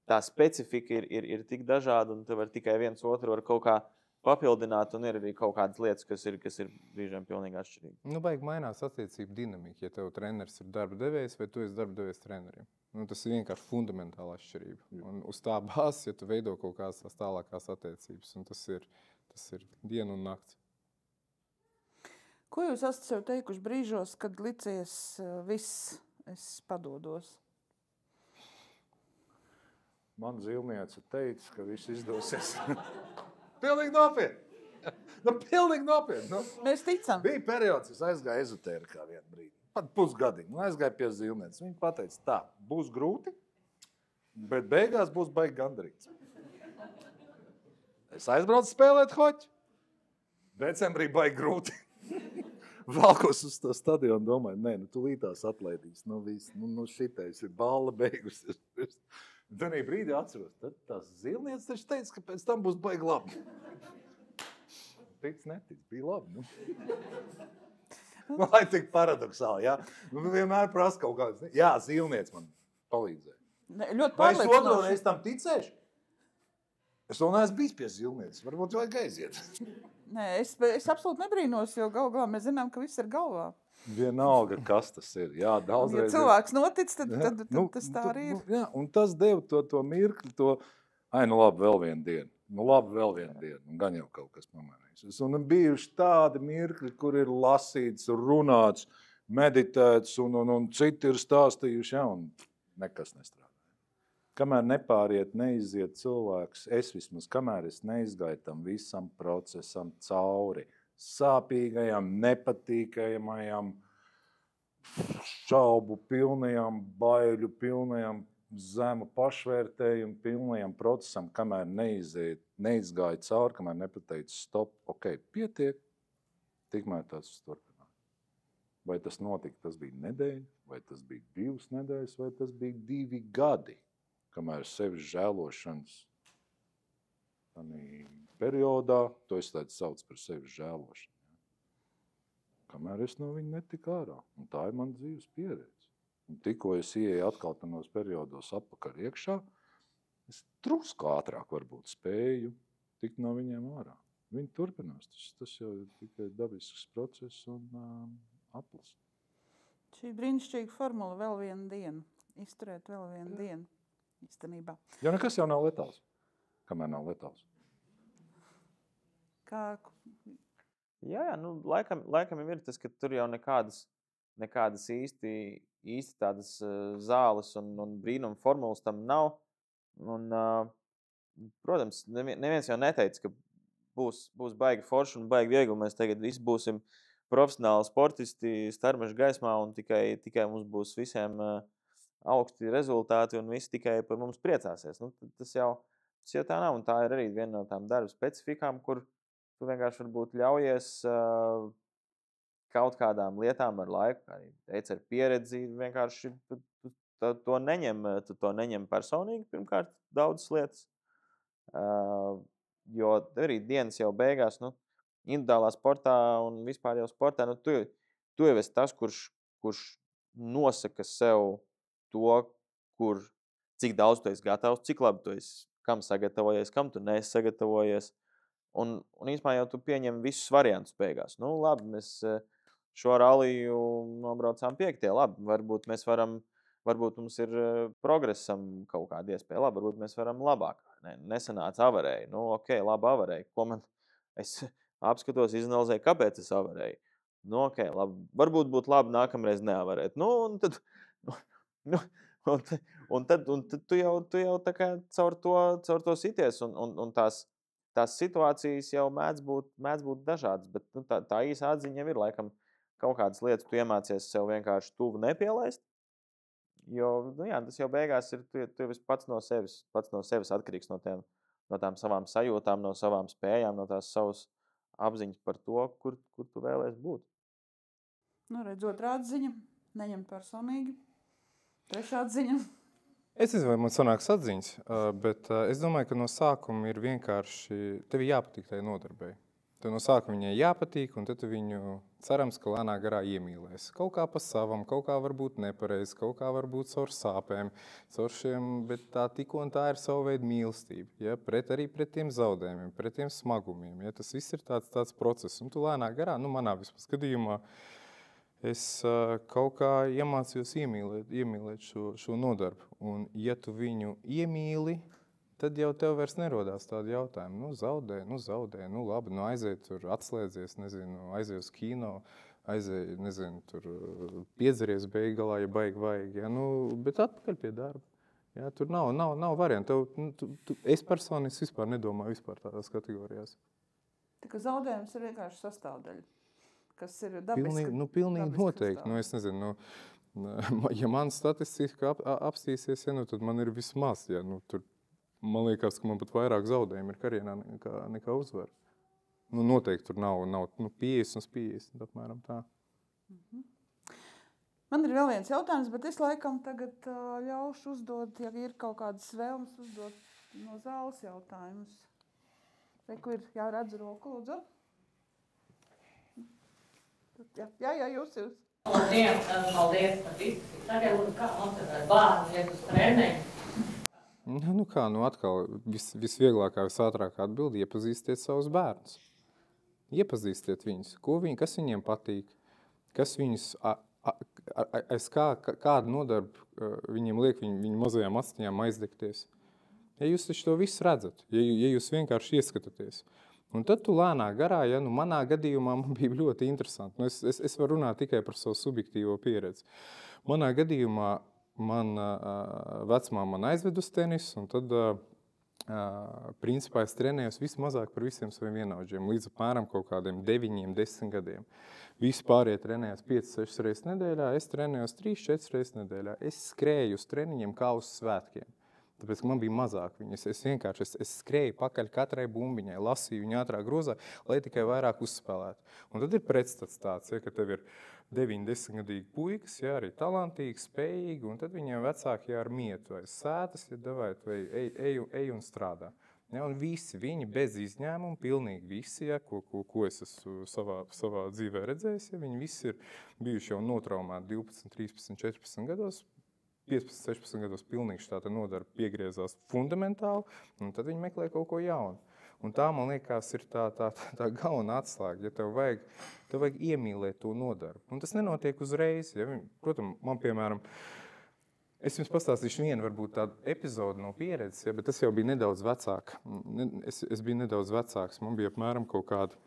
[SPEAKER 3] tā specifika ir tik dažāda, un te var tikai viens otru var kaut kā papildināt, un ir arī kaut kādas lietas, kas ir brīžiem pilnīgi atšķirīgi.
[SPEAKER 1] Baigi mainās attiecību dinamika, ja tev treneris ir darba devējs vai tu esi darba devējs treneriem. Tas ir vienkārši fundamentāla atšķirība. Un uz tā bāzes, ja tu veido kaut kādas tās tālākās attiecības, un tas ir diena un nakts.
[SPEAKER 4] Ko jūs esat sev teikuši brīžos, kad licies viss, es padodos?
[SPEAKER 2] Man Zilniece teica, ka viss izdosies.
[SPEAKER 5] Pilnīgi nopietni. Pilnīgi nopietni.
[SPEAKER 4] Mēs ticam.
[SPEAKER 5] Bija periods, es aizgāju ezotērikā vienu brīdi. Pat pusgadiņu. Aizgāju pie Zilnieces. Viņa pateica, tā, būs grūti, bet beigās būs baigi gandarīts. Es aizbraucu spēlēt hoķi. Decembrī baigi grūti. Valkos uz to stadionu domāju, nē, tūlītās atlaidīs. Šitais ir balla beigusies. Tanī brīdī atceros, tad tās Zilnieces taču teica, ka pēc tam būs baigi labi. Tic, netic, bija labi. Lai tik paradoxāli, jā. Vienmēr prasa kaut kādas. Jā, Zilniece man palīdzēja.
[SPEAKER 4] Ļoti
[SPEAKER 5] Vai es otro
[SPEAKER 4] pārliecinoši.
[SPEAKER 5] reizi tam ticēšu? Es vēl neesmu bijis pie Zilnieces. Varbūt vajag aiziet.
[SPEAKER 4] Nē, es absolūti nebrīnos, jo galvā mēs zinām, ka viss ir galvā.
[SPEAKER 5] Vienalga, kas tas ir. Jā,
[SPEAKER 4] Ja
[SPEAKER 5] daudzreiz.
[SPEAKER 4] cilvēks notic, tad tas tā arī ir.
[SPEAKER 5] Jā, un tas deva to mirkli, labi, vēl viena diena. Labi, vēl viena diena. Un gan jau kaut kas pamainīsies. Un bijuši tādi mirkli, kur ir lasīts, runāts, meditēts, un citi ir stāstījuši, jā, un nekas nestrādā. Kamēr nepāriet, neiziet cilvēks, es vismaz, kamēr es neizgāju tam visam procesam cauri, sāpīgajam, nepatīkajamajam, šaubu pilnajam, baiļu pilnajam, zemu pašvērtējumu pilnajam procesam, kamēr neizgāju cauri, kamēr nepateicu stop, ok, pietiek, tikmēr tas turpināt. Vai tas notika, tas bija nedēļa, vai tas bija 2 nedēļas, vai tas bija 2 gadi, kamēr sevis žēlošanas periodā, to es tādu sauc par sevis žēlošanu. Kamēr es no viņa netiku ārā. Un tā ir man dzīves pieredze. Un tikko es ieeju atkal tanos periodos atpakaļ iekšā, es drusku ātrāk varbūt spēju tikt no viņiem ārā. Viņi turpinās. Tas jau ir tikai dabisks process un aplis.
[SPEAKER 4] Šī brīnišķīga formula vēl vienu dienu. Izturēt vēl vienu dienu. Īstenībā.
[SPEAKER 5] Jo nekas jau nav letāls, kamēr nav letāls.
[SPEAKER 3] Jā, laikam ir tas, ka tur jau nekādas īsti tādas zāles un brīnuma formulas tam nav. Un, protams, neviens jau neteica, ka būs baigi forši un baigi viegli. Mēs tagad visi būsim profesionāli sportisti starmežu gaismā un tikai mums būs visiem augsti rezultāti un visi tikai par mums priecāsies. Tas jau tā nav, un tā ir arī viena no tām darba specifikām, kur tu vienkārši varbūt ļaujies kaut kādām lietām ar laiku, kā arī teici, ar pieredzi, vienkārši tu to neņem personīgi, pirmkārt, daudzas lietas, jo arī dienas jau beigās, individuālā sportā un vispār jau sportā, tu jau esi tas, kurš nosaka sev to, cik daudz tu esi gatavs, cik labi tu esi, kam sagatavojies, kam tu neesi sagatavojies. Un īstenībā jau tu pieņem visus variantus beigās. Labi, mēs šo ralliju nobraucām 5. Labi, varbūt mums ir progresam kaut kāda iespēja. Labi, varbūt mēs varam labāk. Nesanāca avarēji. Ok, labi, avarēji. Es apskatos, izanalizēju, kāpēc es avarēju. Ok, labi. Varbūt būtu labi nākamreiz neavarēt. Un tad tu jau tā kā caur to sities, un tās situācijas jau mēdz būt dažādas, bet tā īsa atziņa jau ir, laikam, kaut kādas lietas tu iemācies sev vienkārši tuvu nepielaist, jo, tas jau beigās ir, tu esi pats no sevis atkarīgs no tām savām sajūtām, no savām spējām, no tās savas apziņas par to, kur tu vēlies būt.
[SPEAKER 4] Redz, otrā atziņa, neņem personīgi. Trešā atziņa.
[SPEAKER 1] Es nezinu, vai man sanāks atziņas, bet es domāju, ka no sākuma ir vienkārši, tev jāpatīk tai nodarbei. Tev no sākuma viņai jāpatīk, un tad tu viņu cerams, ka lēnā garā iemīlēs. Kaut kā pa savam, kaut kā varbūt nepareizi, kaut kā varbūt caur sāpēm, caur šiem, bet tā tikko un tā ir savu veidu mīlestība. Ja? Arī pret tiem zaudējumiem, pret tiem smagumiem. Ja? Tas viss ir tāds process. Un tu lēnā garā, manā vispār skatījumā, es kaut kā iemācījos iemīlēt šo nodarbu. Un ja tu viņu iemīli, tad jau tev vairs nerodās tādi jautājumi. Zaudē, labi, aiziet tur, atslēdzies, aiziet uz kino, aiziet, tur piedzeries beigalā, ja baigi vajag. Ja? Bet atpakaļ pie darba. Ja? Tur nav variantu. Es personiski vispār nedomāju tādās kategorijās.
[SPEAKER 4] Tikai zaudējums ir vienkārši sastāvdaļa, kas ir dabiski.
[SPEAKER 1] Pilnīgi noteikti. Es nezinu, ja man statistika apstīsies, ja, tad man ir vismaz, ja, tur man liekas, ka man pat vairāk zaudējumi ir karjerā nekā uzvar. Noteikti tur nav 50 uz 50, apmēram tā.
[SPEAKER 4] Man ir vēl viens jautājums, bet es laikam tagad ļaušu uzdot, ja ir kaut kādas vēlmes uzdot no zāles jautājumus. Kur ir jāredz roku, lūdzu? Jā, jūs.
[SPEAKER 6] Paldies par diskusiju. Tagad, kā man tagad bērni iet uz treniņu?
[SPEAKER 1] Atkal visvieglākā, visātrākā atbilde iepazīstiet savus bērnus. Iepazīstiet viņus, kas viņiem patīk, kas viņus, kādu nodarbu viņiem liek viņu mazajām astiņām aizdegties. Ja jūs taču to visu redzat, ja jūs vienkārši ieskatāties. Un tad tu lēnā garā, ja, manā gadījumā man bija ļoti interesanti. Es varu runāt tikai par savu subjektīvo pieredzi. Manā gadījumā man vecmāma man aizved uz tenisu, un tad, principā, es trenējos vismazāk par visiem saviem vienaudžiem, līdz apmēram kaut kādiem 9-10 gadiem. Visi pārējie trenējās 5-6 reizes nedēļā, es trenējos 3-4 reizes nedēļā. Es skrēju uz treniņiem kā uz svētkiem. Tāpēc man bija mazāk viņas. Es skrēju pakaļ katrai bumbiņai, lasīju viņu ātrā grozā, lai tikai vairāk uzspēlētu. Un tad ir pretstats tāds, ja, ka tev ir 9-10 gadīgi puikas, ja, arī talantīgi, spējīgi, un tad viņiem vecāki ar mietu vai sētas, ja davai, vai ej un strādā. Ja, un visi viņi bez izņēmuma, pilnīgi visi, ja, ko es esmu savā dzīvē redzējis, ja, viņi visi ir bijuši jau notraumēti 12, 13, 14 gados, 15, 16 gados pilnīgi štāta nodarba piegriezās fundamentāli, un tad viņi meklē kaut ko jaunu. Un tā, man liekas, ir tā galvenā atslēga, ja tev vajag iemīlēt to nodarbu. Un tas nenotiek uzreiz. Ja? Protams, man, piemēram, es jums pastāstīšu vienu varbūt tādu epizodu no pieredzes, ja? Bet tas jau bija nedaudz vecāk. Es biju nedaudz vecāks, man bija apmēram kaut kādi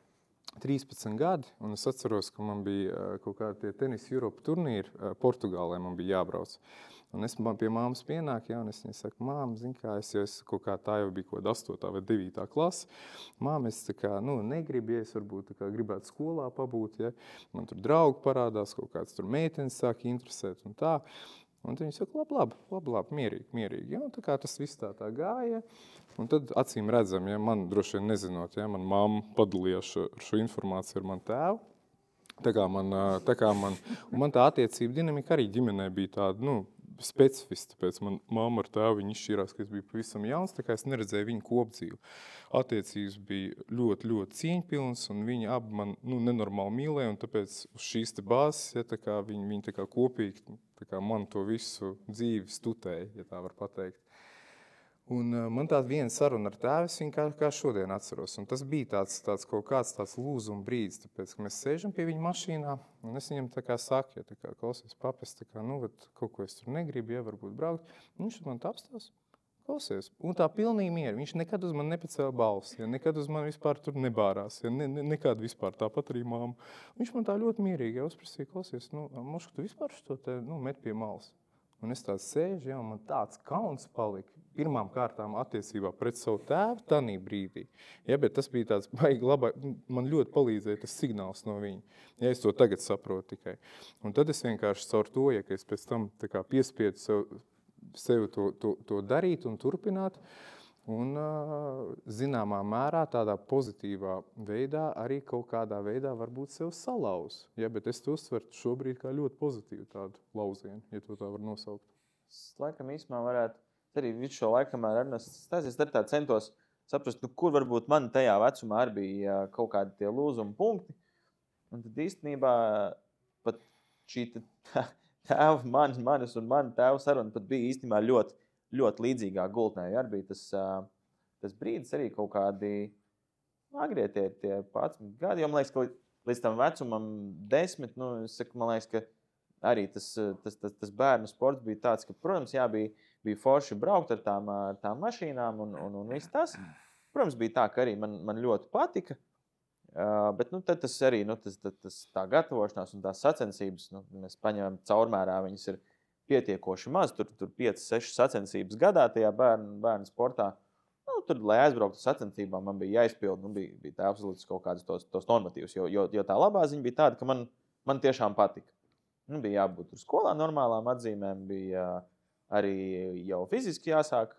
[SPEAKER 1] 13 gadi, un es atceros, ka man bija kaut kādi tie tenisa Europa turnīri Portugālē man bija jābrauc. Un es pie māmas pienāku, ja, un es viņai saku, māma, zin kā, es kaut kā tā jau bija kaut kāda 8. vai 9. klase. Māma, es tā kā, negribu, ja es varbūt tā kā gribētu skolā pabūt, ja. Man tur draugi parādās, kaut kāds tur meitenes sāk interesēt un tā. Un viņi saka, labi, mierīgi. Ja, un tā kā tas viss tā gāja. Un tad acīm redzam, ja, man droši vien nezinot, ja, man mamma padalījās ar šo informāciju ar manu tēvu. Tā kā man tā attiecība dinamika arī ģimenē bija tāda, specifiski, tāpēc man mamma ar tēvu viņi izšķirās, ka es biju pavisam jauns, tā kā es neredzēju viņu kopdzīvu. Attiecības bija ļoti, ļoti cieņpilnas, un viņi abi man nenormāli mīlēja, un tāpēc uz šīs te bāzes, ja, tā kā viņi tā kā kopīgi tā kā man to visu dzīvi stutēja, ja tā var pateikt. Un man tāda viena saruna ar tēvu, es viņu kā šodien atceros. Un tas bija tāds kaut kāds lūzuma brīdis, tāpēc, ka mēs sēžam pie viņa mašīnā, un es viņam tā kā saku, ja tā kā klausies papes, tā kā, kaut ko es tur negribu, ja varbūt braukt. Viņš man tā apstās, klausies. Un tā pilnīgi mieri. Viņš nekad uz mani nepacēla balsi, ja nekad uz mani vispār tur nebārās, ja nekad vispār tāpat arī māma. Viņš man tā ļoti mierīgi jau uzprasīja, klausies, Moška, tu vispār šo te, met pie malas. Un es tāds sēžu, ja, un man tāds kauns palika. Pirmām kārtām attiecībā pret savu tēvu tanī brīdī. Ja, bet tas bija tāds baigi labāk, man ļoti palīdzēja tas signāls no viņa. Ja, es to tagad saprotu tikai. Un tad es vienkārši caur to, ja es pēc tam tā kā piespiedu sev to darīt un turpināt, un zināmā mērā tādā pozitīvā veidā arī kaut kādā veidā varbūt sev salauz. Ja, bet es to uzsveru šobrīd kā ļoti pozitīvu tādu lauzienu, ja to tā var nosaukt.
[SPEAKER 3] Es laikam īstumā varētu arī visu šo laikam ar Ernestu stāstīt. Es tā centos saprast, kur varbūt man tajā vecumā arī bija kaut kādi tie lūzuma punkti. Un tad īstenībā pat šī tēva manis un mana tēva saruna pat bija īstenībā ļoti, ļoti līdzīgā gultnē. Arī bija tas brīdis arī kaut kādi agrie tie 11 gadi, jo man liekas, ka līdz tam vecumam 10, man liekas, ka arī tas bērnu sports bija tāds, ka, protams, bija forši braukt ar tām mašīnām un viss tas. Protams, bija tā, ka arī man ļoti patika, bet tad tas arī, tā gatavošanās un tās sacensības, mēs paņemam caurmērā, viņas ir pietiekoši maz, tur 5-6 sacensības gadā tajā bērnu sportā. Tur, lai aizbrauktu sacensībām, man bija jāizpild, bija tā absolūti kaut kādus tos normatīvus, jo tā labā ziņa bija tāda, ka man tiešām patika. Bija jābūt tur skolā normālām atzīmēm, bija arī jau fiziski jāsāk,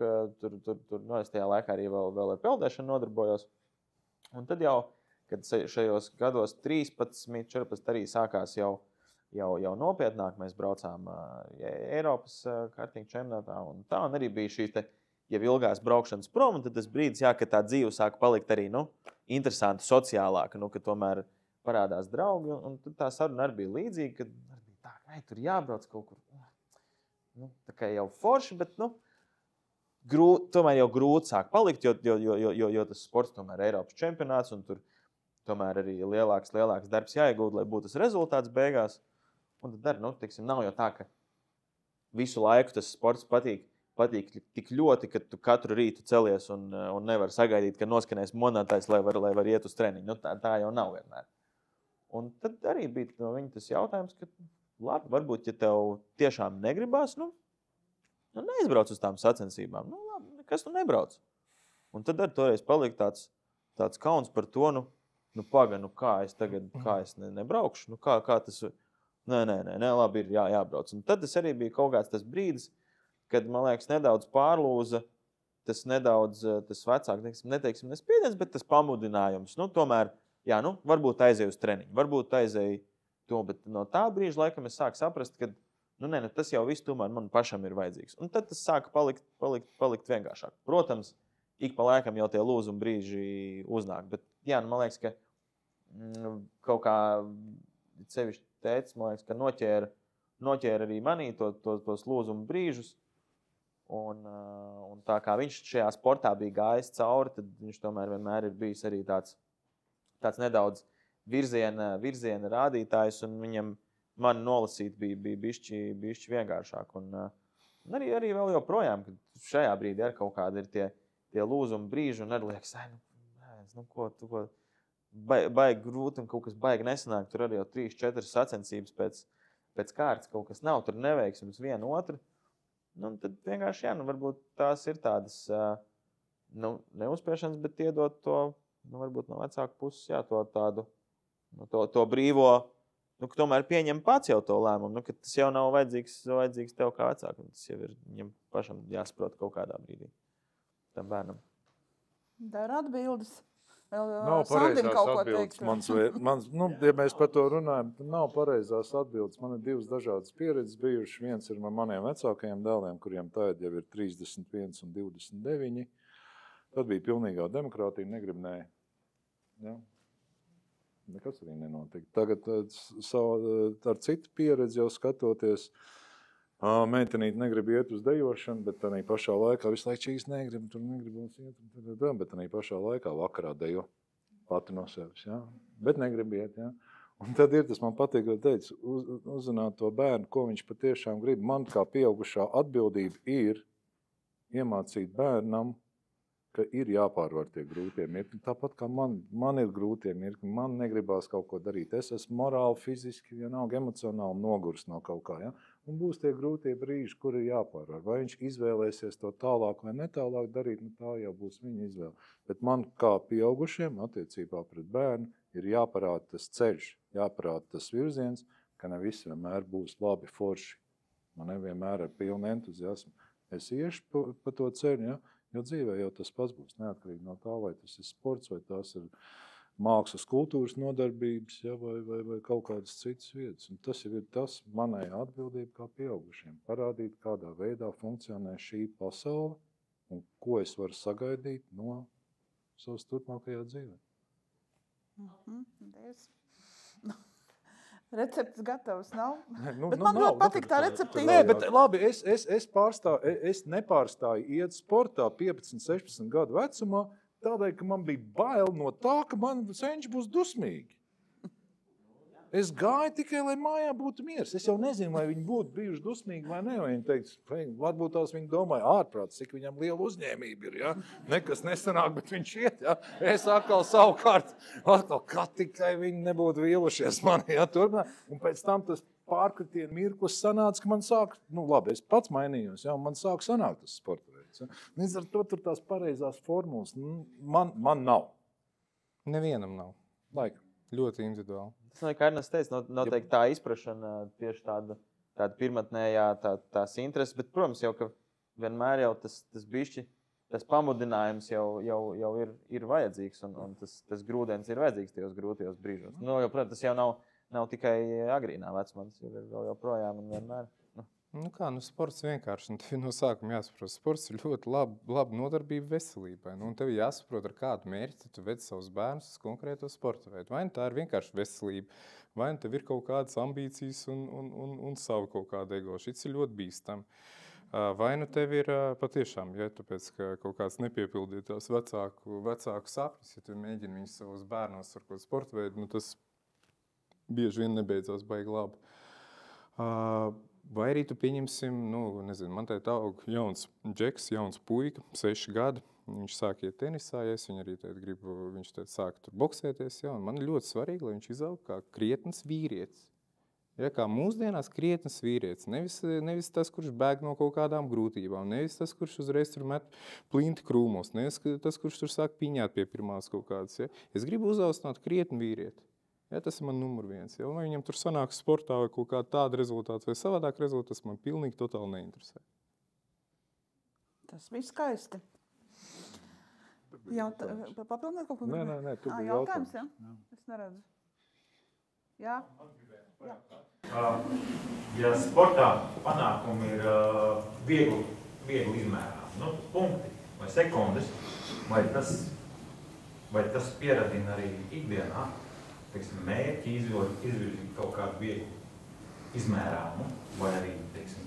[SPEAKER 3] es tajā laikā arī vēl ar peldēšanu nodarbojos. Un tad jau, kad šajos gados 13, 14 arī sākās jau nopietnāk, mēs braucām Eiropas kartiņu čempionātā un tā, un arī bija šī jau ilgās braukšanas prom, un tad tas brīdis, ka tā dzīve sāk palikt arī, interesanti, sociālāka, ka tomēr parādās draugi, un tad tā saruna arī bija līdzīga, kad tā, tur jābrauc kaut kur, tā kā jau forši, bet, tomēr jau grūti sāk palikt, jo tas sports tomēr Eiropas čempionāts, un tur tomēr arī lielāks darbs jāiegūt, lai būtu tas rezultāts beigās, un tad arī, nav jau tā, ka visu laiku tas sports patīk tik ļoti, ka tu katru rītu celies un nevar sagaidīt, ka noskanēs monētais, lai var iet uz treniņu. Tā jau nav vienmēr. Un tad arī bija no viņa tas jautājums, ka labi, varbūt, ja tev tiešām negribās, neizbrauc uz tām sacensībām. Labi, nekas tu nebrauc. Un tad arī toreiz palika tāds kauns par to, kā es nebraukšu, kā tas, nē, labi, ir jābrauc. Un tad tas arī bija kaut kāds tas brīdis, kad, man liekas, nedaudz pārlūza, tas vecāk, neteiksim nespiediens, bet tas pamudinājums. Tomēr, varbūt aizēju uz treniņu, varbūt aizēju to, bet no tā brīža laikam es sāku saprast, ka, tas jau viss tomēr man pašam ir vajadzīgs. Un tad tas sāka palikt vienkāršāk. Protams, ik pa laikam jau tie lūzuma brīži uznāk, bet, man liekas, ka kaut kā sevišķi tētis, man liekas, ka noķēra arī manī tos lūzuma brīžus. Un tā kā viņš šajā sportā bija gājis cauri, tad viņš tomēr vienmēr ir bijis arī tāds nedaudz virziena rādītājs, un viņam mani nolasīt bija bišķi vienkāršāk. Un arī vēl joprojām, kad šajā brīdī ar kaut kādi ir tie lūzuma brīži, un arī liekas, ko baigi grūti un kaut kas baigi nesanāk, tur arī jau 3-4 sacensības pēc kārtas kaut kas nav, tur neveiksim uz vienu otru. Tad vienkārši, varbūt tās ir tādas neuzspiešanas, bet iedot to, varbūt no vecāku puses, to tādu, to brīvo, ka tomēr pieņem pats jau to lēmumu, ka tas jau nav vajadzīgs tev kā vecākam, tas jau ir viņam pašam jāsaprot kaut kādā brīdī tam bērnam.
[SPEAKER 4] Dara atbildes.
[SPEAKER 5] Nav pareizās atbildes. Ja mēs par to runājam, tad nav pareizās atbildes. Man ir 2 dažādas pieredzes bijušas. Viens ir no maniem vecākajiem dēliem, kuriem tagad jau ir 31 un 29. Tad bija pilnīgā demokrātija, negribnēja. Ja? Nekas arī nenotika. Tagad ar citu pieredzi jau skatoties, meitenīte negrib iet uz dejošanu, bet tādā pašā laikā visu laiku šīs negrib mums iet, bet tādā pašā laikā vakarā dejo pati no sevis, bet negrib iet, Un tad ir tas, man patīk, ko teicu, uzzināt to bērnu, ko viņš patiešām grib. Man kā pieaugušā atbildība ir iemācīt bērnam, ka ir jāpārvar tie grūtie mirkļi. Tāpat kā man ir grūtie mirkļi, man negribās kaut ko darīt. Es esmu morāli, fiziski, vienalga emocionāli nogurs no kaut kā. Un būs tie grūtie brīži, kur ir jāpārvar. Vai viņš izvēlēsies to tālāk vai netālāk darīt, tā jau būs viņa izvēle. Bet man kā pieaugušiem attiecībā pret bērnu ir jāparāda tas ceļš, jāparāda tas virziens, ka ne viss vienmēr būs labi forši. Man nevienmēr ar pilnu entuziasmu. Es iešu pa to ceļu, jo dzīvē jau tas pats būs neatkarīgi no tā, vai tas ir sports, vai tās ir mākslas kultūras nodarbības, vai kaut kādas citas vietas. Un tas jau ir tas manai atbildība kā pieaugušiem. Parādīt, kādā veidā funkcionē šī pasaule un ko es varu sagaidīt no
[SPEAKER 2] savas turpmākajā dzīvē.
[SPEAKER 4] Recepts gatavs nav.
[SPEAKER 2] Bet
[SPEAKER 4] man ļoti patīk tā recepte.
[SPEAKER 2] Nē, bet labi, es nepārstāju iet sportā 15, 16 gadu vecumā, tādēļ, ka man bija bail no tā, ka man senči būs dusmīgi. Es gāju tikai, lai mājā būtu miers. Es jau nezinu, vai viņi būtu bijuši dusmīgi vai ne. Viņi teica, varbūt tās viņi domāja ārprāts, cik viņam liela uzņēmība ir. Ja? Nekas nesanāk, bet viņš iet. Ja? Es atkal savukārt, kā tikai viņi nebūtu vīlušies mani. Ja? Un pēc tam tas pārkritienu mirklis sanāca, ka man sāk, labi, es pats mainījos, ja? Un man sāk sanākt tas sporta veids. Ja? Līdz ar to tur tās pareizās formulas man nav.
[SPEAKER 1] Nevienam nav.
[SPEAKER 2] Laikam.
[SPEAKER 1] Ļoti individuāli.
[SPEAKER 3] Tas kā Ernsts teica, noteikti tā izprašana tieši tāda pirmatnējā tās intereses, bet, protams, jau ka vienmēr jau tas bišķi, tas pamudinājums jau ir vajadzīgs un tas grūdienis ir vajadzīgs tajos grūtajos brīžos. Jo, protams, tas jau nav tikai agrīnā vecumā, tas jau ir vēl joprojām un vienmēr.
[SPEAKER 1] Sports vienkārši. Tev no sākuma jāsaprot, sports ir ļoti laba nodarbība veselībai. Tev jāsaprot, ar kādu mērķi tu ved savus bērnus uz konkrēto sporta veidu. Vai tā ir vienkārši veselība, vai tev ir kaut kādas ambīcijas un savu kaut kādu ego. Šis ir ļoti bīstami. Vai tev ir patiešām, ja tāpēc, ka kaut kāds nepiepildītās vecāku sapnis, ja tu mēģini viņus savus bērnos ar kaut sporta veidu, tas bieži vien nebeidzās baigi labi. Vai arī tu pieņemsim, man teikt aug jauns džeks, jauns puika, 6 gadi. Viņš sāk iet tenisā, ja es viņu arī gribu, viņš sāk tur boksēties. Ja, un man ir ļoti svarīgi, lai viņš izaug kā krietns vīrietis. Ja, kā mūsdienās krietns vīrietis. Nevis tas, kurš bēg no kaut kādām grūtībām, nevis tas, kurš uzreiz tur met plinti krūmos, nevis tas, kurš tur sāk piņāt pie pirmās kaut kādas. Ja. Es gribu uzaugstināt krietnu vīrieti. Ja, tas ir man numur 1. Ja, vai viņam tur sanāks sportā vai kaut kāda tāda rezultāts vai savādāk rezultāts, tas man pilnīgi totāli neinteresē.
[SPEAKER 4] Tas bija skaisti. Papildināt kaut ko?
[SPEAKER 2] Nē, tu bija
[SPEAKER 4] jautājums, ja? Es neredzu. Jā?
[SPEAKER 7] Ja sportā panākumi ir viegli izmērām, punkti vai sekundes, vai tas pieradina arī ikdienā, mērķi izvirzīt kaut kādu vieglu izmērāmu, vai arī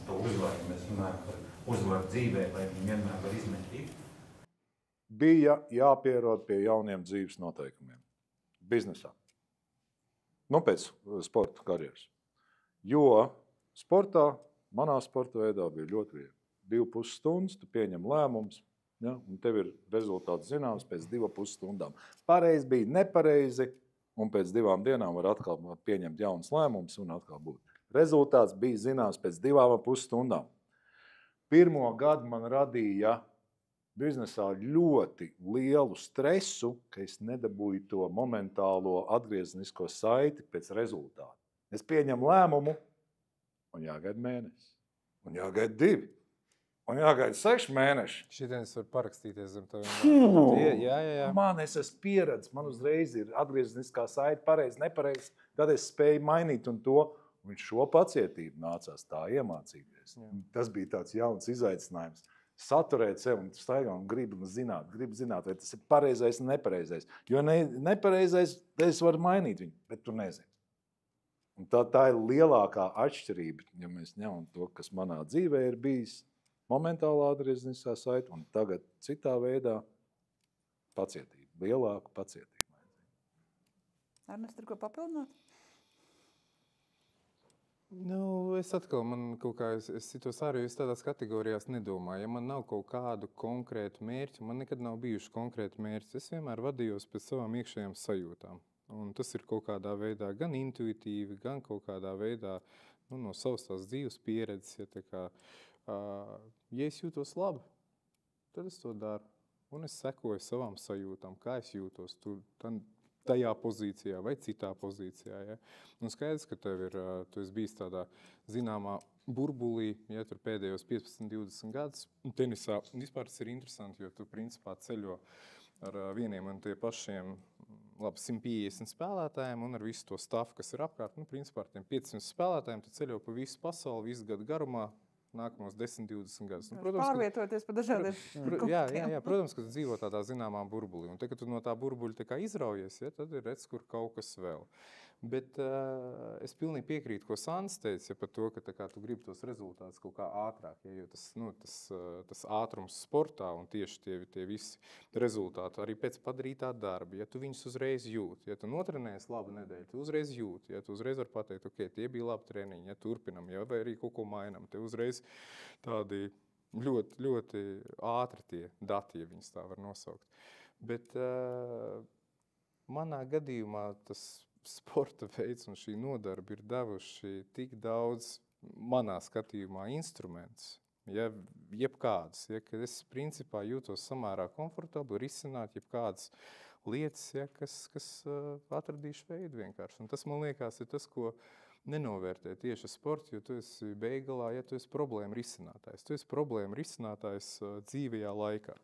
[SPEAKER 7] to uzvaru, mēs runājam par uzvaru dzīvē, vai viņi vienmēr var izmērīt?
[SPEAKER 2] Bija jāpierod pie jauniem dzīves noteikumiem. Biznesā. Pēc sporta karjeras. Jo sportā, manā sporta veidā bija ļoti viegli. 2,5 stundas, tu pieņem lēmums, ja, un tev ir rezultāts zināms pēc 2,5 stundām. Pareizi bija, nepareizi. Un pēc 2 dienām var atkal pieņemt jaunas lēmumus un atkal būt. Rezultāts bija zināms pēc 2,5 stundām. Pirmo gadu man radīja biznesā ļoti lielu stresu, ka es nedabūju to momentālo atgriezenisko saiti pēc rezultātu. Es pieņemu lēmumu un jāgaida mēnesis, un jāgaida 2. Un jāgaida 6 mēneši.
[SPEAKER 1] Šitien es varu parakstīties zem tev.
[SPEAKER 2] Jā. Man es esmu pieredzis, man uzreiz ir atgriezeniskā saite, pareizi, nepareizi. Tad es spēju mainīt un to. Un šo pacietību nācās tā iemācīties. Tas bija tāds jauns izaicinājums. Saturēt sev un staigā un gribu zināt, vai tas ir pareizais un nepareizais. Jo nepareizais, es varu mainīt viņu, bet tu nezini. Un tā ir lielākā atšķirība, ja mēs ņemam to, kas manā dzīvē ir bijis. Momentālā atgriezeniskā saite un tagad citā veidā pacietība, lielāka pacietība.
[SPEAKER 4] Ernest, ir ko papildināt?
[SPEAKER 1] Es atkal, es citos arī, es tādās kategorijās nedomāju. Ja man nav kaut kādu konkrētu mērķu, man nekad nav bijuši konkrēti mērķi. Es vienmēr vadījos pēc savām iekšējām sajūtām. Un tas ir kaut kādā veidā gan intuitīvi, gan kaut kādā veidā no savas tās dzīves pieredzes. Ja es jūtos labi, tad es to daru. Un es sekoju savām sajūtām, kā es jūtos tajā pozīcijā vai citā pozīcijā. Ja? Un skaidrs, ka tu esi bijis tādā zināmā burbulī, ja tur pēdējos 15-20 gadus. Tenisā vispār tas ir interesanti, jo tu principā ceļo ar vieniem un tie pašiem 150 spēlētājiem un ar visu to stafu, kas ir apkārt. Principā ar tiem 500 spēlētājiem tu ceļo pa visu pasauli, visu gadu garumā. nākamos 10, 20 gadus.
[SPEAKER 4] Pārvietoties pa dažādiem
[SPEAKER 1] jā, protams, ka tu dzīvo tādā zināmā burbulī. Un te, kad tu no tā burbuļa tā kā izraujies, ja, tad ir redz, kur kaut kas vēl. Bet es pilnīgi piekrītu, ko Sandis teica, ja, par to, ka tā kā tu gribi tos rezultātus kaut kā ātrāk, ja, jo tas ātrums sportā un tieši tie visi rezultāti arī pēc padarītā darba, ja tu viņus uzreiz jūti, ja tu notrenējies labu nedēļu, tu uzreiz jūti, ja tu uzreiz var pateikt, ok, tie bija labi treniņi, ja turpinam, ja, vai arī kaut ko mainam, te uzreiz tādi ļoti, ļoti ātri tie dati, ja viņus tā var nosaukt. Bet manā gadījumā tas sporta veids un šī nodarba ir devuši tik daudz manā skatījumā instrumentus, ja, jebkādas, ja, ka es principā jūtos samērā komfortabli risināt jebkādas lietas, ja, kas atradīšu veidu vienkārši. Un tas, man liekas, ir tas, ko nenovērtē tieši sports, jo tu esi beigalā, ja tu esi problēma risinātājs. Tu esi problēma risinātājs dzīvajā laikā.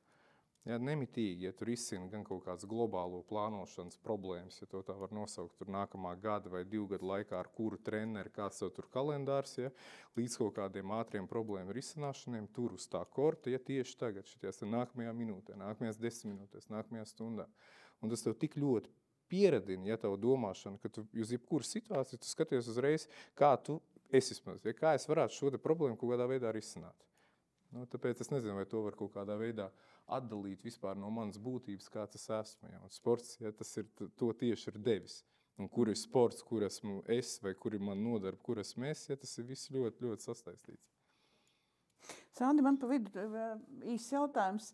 [SPEAKER 1] Ja, nemitīgi, ja tu risini gan kaut kāds globālo plānošanas problēmas, ja to tā var nosaukt tur nākamā gada vai 2 gadu laikā, ar kuru treneri, kāds tev tur kalendārs, ja, līdz kaut kādiem ātriem problēmu risināšaniem, tur uz tā korta, ja tieši tagad, šities nākamajā minūtē, nākamajās 10 minūtēs, nākamajā stundā. Un tas tev tik ļoti pieradina, ja tavu domāšanu, ka tu uz jebkuru situāciju tu skaties uzreiz, kā tu esi vismaz, ja, kā es varētu šo te problēmu kaut kādā veidā risināt. Nu, tāpēc es nezinu, vai to var kaut kādā veidā atdalīt vispār no manas būtības, kā tas esmu. Ja. Un sports, ja, tas ir, to tieši ir devis. Un kur ir sports, kur esmu es, vai kur ir man nodarba, kur esmu es, ja, tas ir viss ļoti, ļoti sastaistīts.
[SPEAKER 4] Sandi, man pa vidu īsts jautājums.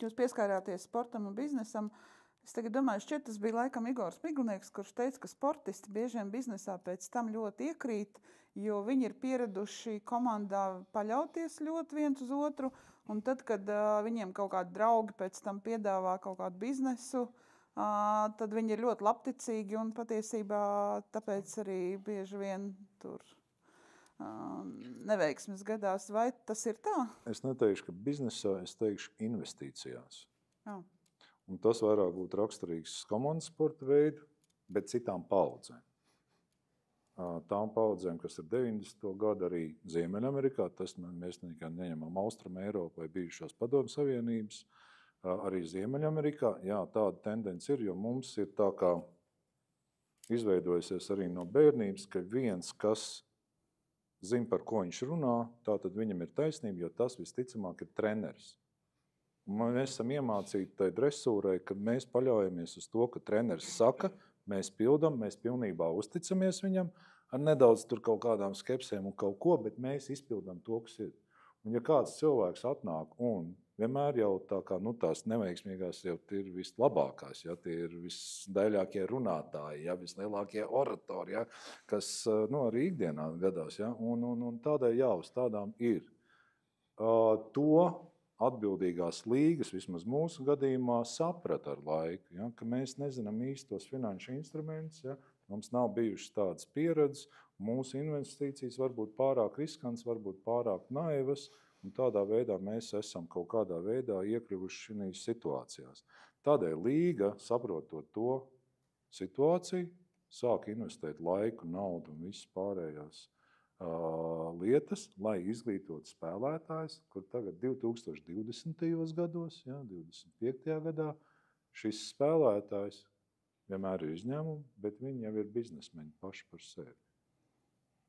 [SPEAKER 4] Jūs pieskārāties sportam un biznesam. Es tagad domāju, šķiet, tas bija laikam Igors Miglnieks, kurš teica, ka sportisti bieži vien biznesā pēc tam ļoti iekrīt, jo viņi ir pieraduši komandā paļauties ļoti viens uz otru, un tad, kad viņiem kaut kādi draugi pēc tam piedāvā kaut kādu biznesu, tad viņi ir ļoti labticīgi, un patiesībā tāpēc arī bieži vien tur neveiksmes gadās. Vai tas ir tā?
[SPEAKER 2] Es neteikšu, ka biznesā, es teikšu investīcijās.
[SPEAKER 4] Jā.
[SPEAKER 2] Un tas vairāk būtu raksturīgs komandas sporta veidu, bet citām paudzēm. Tām paudzēm, kas ir 90. gadu arī Ziemeļamerikā, tas mēs nekā neņemam Austrum Eiropu vai bijušās Padomju Savienības, arī Ziemeļamerikā, jā, tāda tendence ir, jo mums ir tā kā izveidojusies arī no bērnības, ka viens, kas zina, par ko viņš runā, tātad viņam ir taisnība, jo tas visticamāk ir treneris. Mēs esam iemācīti tai dresūrai, ka mēs paļaujamies uz to, ka treneris saka, mēs pildam, mēs pilnībā uzticamies viņam, ar nedaudz tur kaut kādām skepsēm un kaut ko, bet mēs izpildam to, kas ir. Un ja kāds cilvēks atnāk un vienmēr jau tā kā, tās neveiksmīgās jau ir vislabākās, ja, tie ir visdaļākie runātāji, ja, vislielākie oratori, ja, kas arī ikdienā gadās, ja, un tādai jā, uz tādām ir. To atbildīgās līgas, vismaz mūsu gadījumā, saprata ar laiku, ja, ka mēs nezinām īstos finanšu instrumentus, ja, mums nav bijušas tādas pieredzes, mūsu investīcijas var būt pārāk riskants, varbūt pārāk naivas, un tādā veidā mēs esam kaut kādā veidā iekļuvuši šīs situācijās. Tādēļ līga, saprotot to situāciju, sāk investēt laiku, naudu un visas pārējās lietas, lai izglītotu spēlētājs, kur tagad 2020. gados, ja, 25. gadā, šis spēlētājs vienmēr ir izņēmumi, bet viņi jau ir biznesmeņi paši par sevi.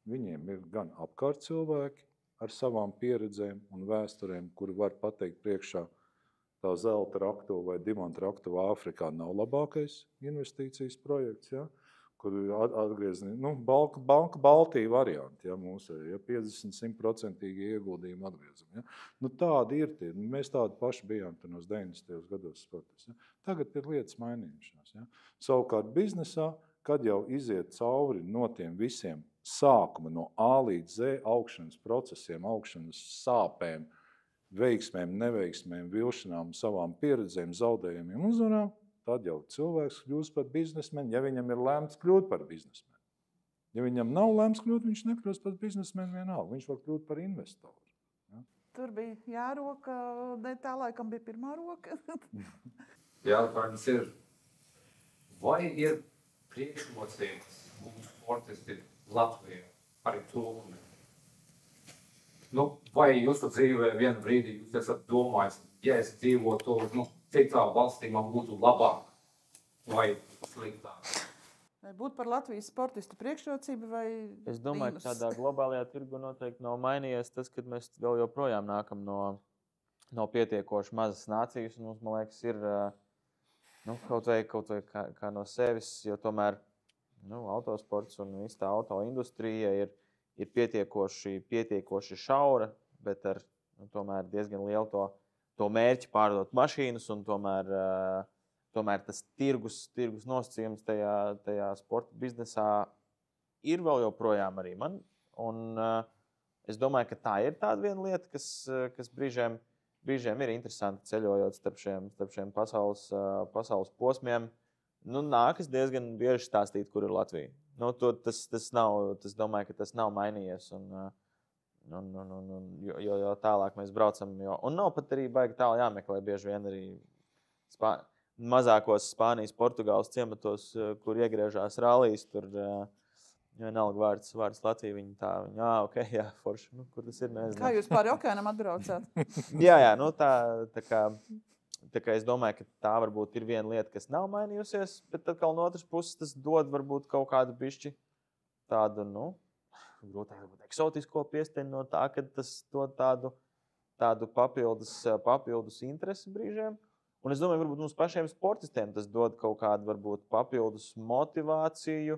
[SPEAKER 2] Viņiem ir gan apkārt cilvēki ar savām pieredzēm un vēsturēm, kuri var pateikt priekšā, tā zelta raktuve vai dimanta raktuve Āfrikā nav labākais investīcijas projekts, ja, kur atgriezni, Baltija varianti, ja, mūsu, ja, 50-100% ieguldījumi atgriezumi. Ja. Tādi ir tie. Mēs tādi paši bijām nos 90. gados sportos. Ja. Tagad ir lietas mainījušās. Ja. Savukārt biznesā, kad jau iziet cauri no tiem visiem sākuma, no A līdz Z augšanas procesiem, augšanas sāpēm, veiksmēm, neveiksmēm, vilšanām, savām pieredzēm, zaudējumiem, uzvarām, tad jau cilvēks kļūst par biznesmeni, ja viņam ir lēmts kļūt par biznesmeni. Ja viņam nav lēmts kļūt, viņš nekļūst par biznesmeni vienalga. Viņš var kļūt par investoru. Ja?
[SPEAKER 4] Tur bija jāroka, ne tā laikam bija pirmā roka.
[SPEAKER 8] Jautājums ir, vai ir priekšrocības mūsu sportisti Latvijā arī to? vai jūs dzīvē vienu brīdī jūs esat domājis, ja es dzīvotu, citā valstī man būtu labāk vai sliktāk?
[SPEAKER 4] Vai būtu par Latvijas sportistu priekšrocību vai
[SPEAKER 3] Es domāju, ka tādā globālajā tirgu noteikti nav mainījies tas, ka mēs vēl joprojām nākam no pietiekoši mazas nācijas. Un mums, man liekas, ir kaut vai kā no sevis, jo tomēr autosports un visa tā autoindustrija ir pietiekoši šaura, bet ar tomēr diezgan lielu to mērķi pārdot mašīnas un tomēr tas tirgus nosacījums tajā sporta biznesā ir vēl joprojām arī man. Un es domāju, ka tā ir tāda viena lieta, kas brīžiem ir interesanti ceļojot starp šiem pasaules posmiem. Nākas diezgan bieži stāstīt, kur ir Latvija. Tas domāju, ka tas nav mainījies. Jo tālāk mēs braucam, un nav pat arī baigi tālu jāmeklē bieži vien arī mazākos Spānijas, Portugāles ciematos, kur iegriežās rallijas, tur vienalga vārds Latvija, viņi forši, kur tas ir, nezinu.
[SPEAKER 4] Kā jūs pāri okeānam atbraucāt?
[SPEAKER 3] Jā, tā kā es domāju, ka tā varbūt ir viena lieta, kas nav mainījusies, bet tad no otras puses tas dod varbūt kaut kādu bišķi tādu, grūtāk varbūt eksotisko piesteņu no tā, ka tas dod tādu papildus interesi brīžiem. Un es domāju, varbūt mums pašiem sportistiem tas dod kaut kādu varbūt papildus motivāciju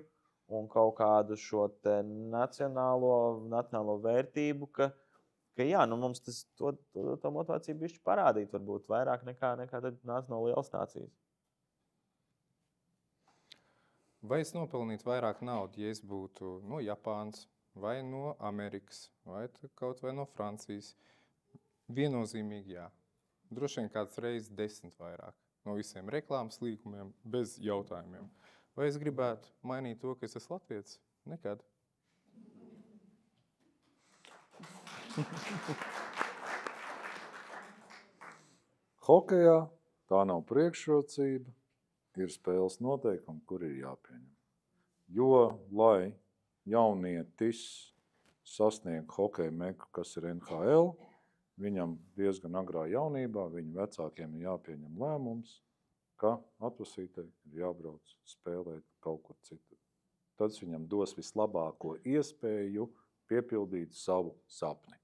[SPEAKER 3] un kaut kādu šo te nacionālo vērtību, ka mums tas to motivāciju bišķi parādīt varbūt vairāk nekā tad nāc no lielas nācijas.
[SPEAKER 1] Vai es nopelnītu vairāk naudu, ja es būtu no Japānas, vai no Amerikas, vai kaut vai no Francijas? Viennozīmīgi jā. Droši vien kāds reizes 10 vairāk no visiem reklāmas līgumiem bez jautājumiem. Vai es gribētu mainīt to, ka es esmu latvietis? Nekad.
[SPEAKER 2] Hokejā tā nav priekšrocība, ir spēles noteikumi, kur ir jāpieņem. Jo, lai jaunietis sasniegt hokeja meku, kas ir NHL, viņam diezgan agrā jaunībā, viņu vecākiem ir jāpieņem lēmums, ka atvasītei ir jābrauc spēlēt kaut kur citur. Tad viņam dos vislabāko iespēju piepildīt savu sapni.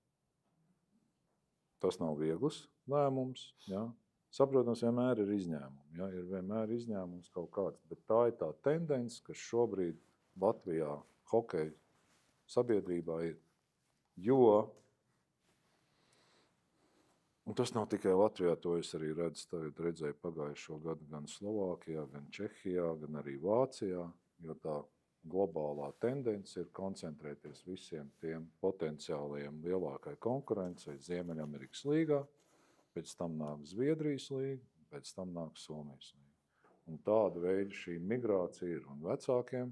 [SPEAKER 2] Tas nav viegls lēmums, jā. Saprotams, vienmēr ir izņēmumi, jā. Ir vienmēr izņēmums kaut kāds, bet tā ir tā tendence, kas šobrīd Latvijā hokeja sabiedrībā ir, jo un tas nav tikai Latvijā, to es arī redzēju pagājušo gadu gan Slovākijā, gan Čehijā, gan arī Vācijā, jo tā globālā tendence ir koncentrēties visiem tiem potenciālajiem lielākai konkurencei Ziemeļamerikas līgā, pēc tam nāk Zviedrijas līga, pēc tam nāk Somijas līga. Un tāda veida šī migrācija ir, un vecākiem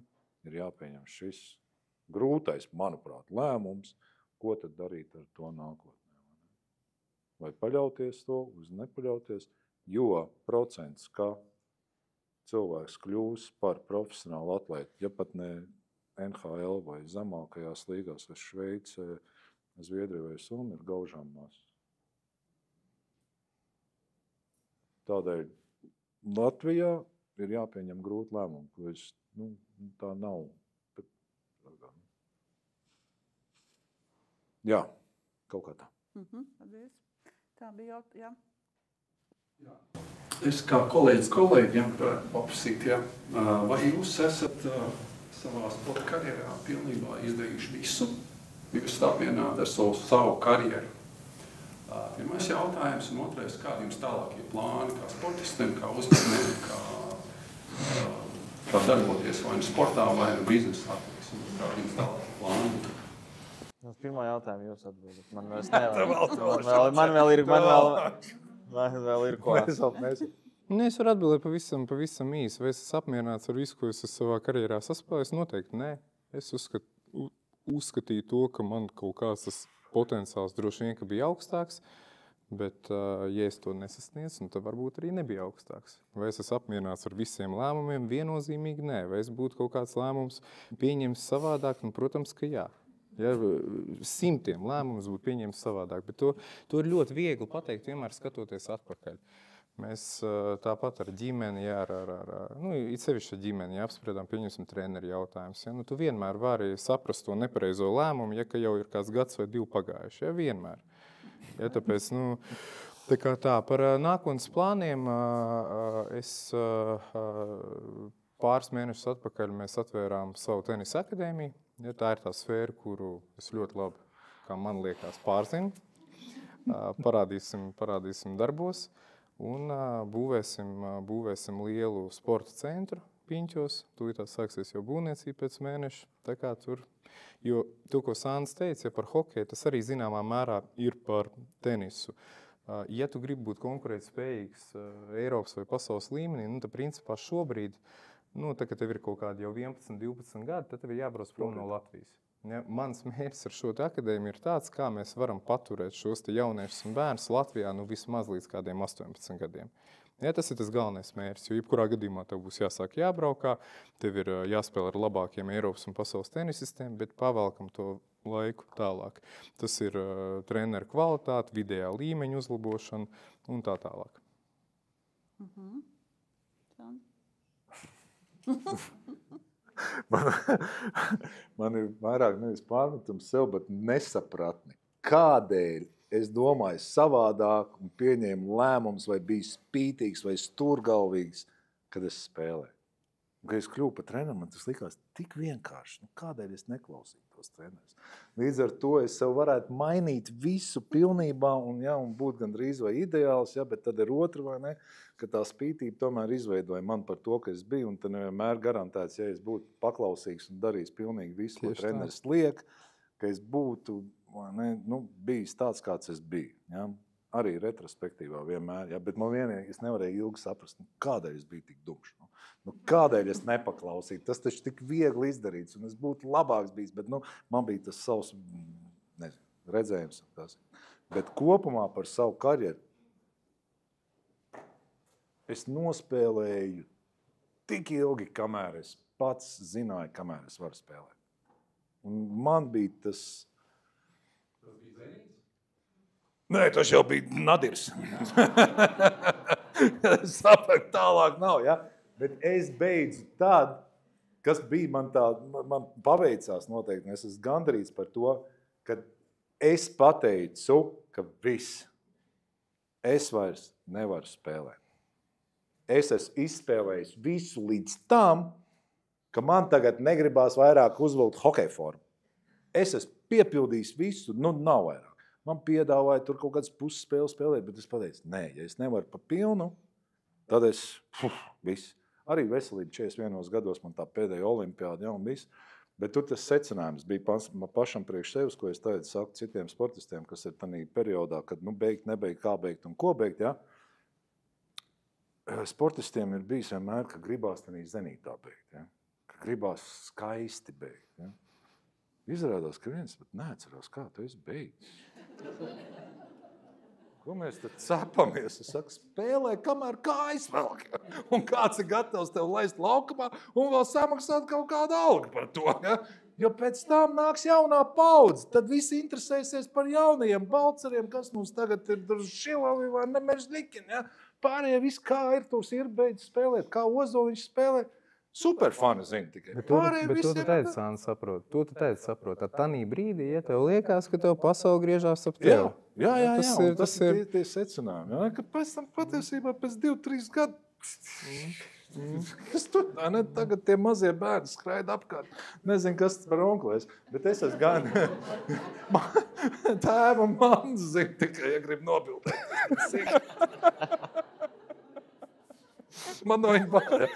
[SPEAKER 2] ir jāpieņem šis grūtais, manuprāt, lēmums, ko tad darīt ar to nākotnē. Vai paļauties to, uz nepaļauties, jo procents, ka cilvēks kļūs par profesionālu atlētu, ja pat ne NHL vai zemākajās līgās, vai Šveice, Zviedrija vai Somija, ir gaužām maz. Tādēļ Latvijā ir jāpieņem grūti lēmumu, ko tā nav. Jā, kaut kā tā.
[SPEAKER 4] Paldies. Tā bija jā.
[SPEAKER 9] Es kā kolēģiem varētu paprasīt, vai jūs esat savā sporta karjerā pilnībā izdarījuši visu? Jūs esat apmierināti ar savu karjeru? Pirmais jautājums, un otrais, kādi jums tālākie plāni, kā sportistiem, kā uzņēmējiem, kā darboties vai nu sportā, vai nu biznesā? Kādi jums tālākie plāni?
[SPEAKER 3] Uz pirmo jautājumu jūs atbildat. Man vairs nevar. Man vēl ir ko.
[SPEAKER 1] Es varu atbildēt pavisam īsi. Vai es esmu apmierināts ar visu, ko es savā karjerā saspēlējis? Noteikti nē. Es uzskatīju to, ka man kaut kāds tas potenciāls droši vien, ka bija augstāks, bet ja es to nesasniedzu, tad varbūt arī nebija augstāks. Vai es esmu apmierināts ar visiem lēmumiem? Viennozīmīgi nē. Vai es būtu kaut kāds lēmums pieņems savādāk? Un, protams, ka jā. Ja, simtiem lēmumus būtu pieņemts savādāk, bet to ir ļoti viegli pateikt, vienmēr skatoties atpakaļ. Mēs tāpat ar ģimeni, it sevišķi ar ģimeni, apspriedām, pieņemsim treneru jautājumus. Ja? Tu vienmēr vari saprast to nepareizo lēmumu, ja ka jau ir kāds gads vai 2 pagājuši. Ja? Vienmēr. Ja? Tāpēc, par nākotnes plāniem es pāris mēnešus atpakaļ mēs atvērām savu tenisa akadēmiju. Ja? Tā ir tā sfēra, kuru es ļoti labi, kā man liekas, pārzinu. Parādīsim darbos. Un būvēsim lielu sporta centru Piņķos. Tūlīt sāksies jau būvniecība pēc mēneša. Tā kā tur, jo to, ko Sandis teica, par hokeju, tas arī zināmā mērā ir par tenisu. Ja tu gribi būt konkurētspējīgs Eiropas vai pasaules līmenī, tad principā šobrīd, tā, kad tev ir kaut kādi jau 11, 12 gadi, tad tev ir jābrauc prom no Latvijas. Ja, mans mērķis ar šo akadēmiju ir tāds, kā mēs varam paturēt šos jauniešus un bērnus Latvijā vismaz līdz kādiem 18 gadiem. Ja, tas ir tas galvenais mērķis, jo jebkurā gadījumā tev būs jāsāk jābraukā, tev ir jāspēlē ar labākiem Eiropas un pasaules tenisistiem, bet pavelkam to laiku tālāk. Tas ir treneru kvalitāte, vidējā līmeņa uzlabošana un tā tālāk.
[SPEAKER 2] Man ir vairāk nevis pārmetums sev, bet nesapratni. Kādēļ es domāju savādāk un pieņēmu lēmumus vai biju spītīgs vai stūrgalvīgs, kad es spēlēju. Un, kad es kļuvu par treneru, man tas likās tik vienkārši. Kādēļ es neklausīju tos trenerus? Līdz ar to es sev varētu mainīt visu pilnībā un būt gandrīz vai ideāls, bet tad ir otra vai ne, ka tā spītība tomēr izveidoja man par to, ka es biju, un tad nevienmēr garantēts, ja es būtu paklausīgs un darījis pilnīgi visu, ko treneris liek, ka es būtu bijis tāds, kāds es biju. Ja? Arī retrospektīvā vienmēr, bet man vienīgi es nevarēju ilgi saprast, kādēļ es biju tik dumšs. Kādēļ es nepaklausīju? Tas taču tik viegli izdarīts, un es būtu labāks bijis, bet man bija tas savs redzējums. Bet kopumā par savu karjeru es nospēlēju tik ilgi, kamēr es pats zināju, kamēr es varu spēlēt. Un man bija tas...
[SPEAKER 9] Tas bija Zenīts?
[SPEAKER 2] Nē, tas jau bija Nadirs. Saprak, tālāk nav, ja? Bet es beidzu tad, kas bija man paveicās noteikti. Es esmu gandarīts par to, ka es pateicu, ka viss, es vairs nevaru spēlēt. Es esmu izspēlējis visu līdz tam, ka man tagad negribās vairāk uzvilkt hokeja formu. Es esmu piepildījis visu, nav vairāk. Man piedāvāja tur kaut kādas pusspēles spēlēt, bet es pateicu, nē, ja es nevaru pa pilnu, tad es, viss. Arī veselība 41 gados, man tā pēdējā olimpiāda, un viss. Bet tur tas secinājums bija pašam priekš sevis, ko es tagad saku citiem sportistiem, kas ir tādā periodā, kad beigt, nebeigt, kā beigt un ko beigt, ja? Sportistiem ir bijis vienmēr, ka gribās tādā zenītā beigt, ja? Ka gribās skaisti beigt. Ja? Izrādās, ka viens pat neatcerās, kā tu esi beigts. Ko mēs tad cepamies? Es saku, spēlē, kamēr kājas velk. Un kāds ir gatavs tev laist laukumā un vēl samaksāt kaut kādu algu par to. Ja? Jo pēc tam nāks jaunā paudze. Tad visi interesēsies par jaunajiem balceriem, kas mums tagad ir Šilovi vai Nemežļikini. Ja? Pārējie viss kā ir, tos ir beidz spēlēt, kā Ozoliņš spēlē. Superfani zina tikai.
[SPEAKER 1] Bet to tu teici, Sāni, saprot. To tu teici, saprot. Ar tanī brīdī, ja tev liekas, ka tev pasauli griežās ap tevi.
[SPEAKER 2] Jā. Tas ir tie secinājumi. Ja? Ka pēc tam patiesībā pēc 2-3 gadu. Kas tur? Ne? Tagad tie mazie bērni skraida apkārt. Nezinu, kas tas par onklēs. Bet es esmu gan... Tēva man zina tikai, ja grib nobildēt. Man no viņa pārējā.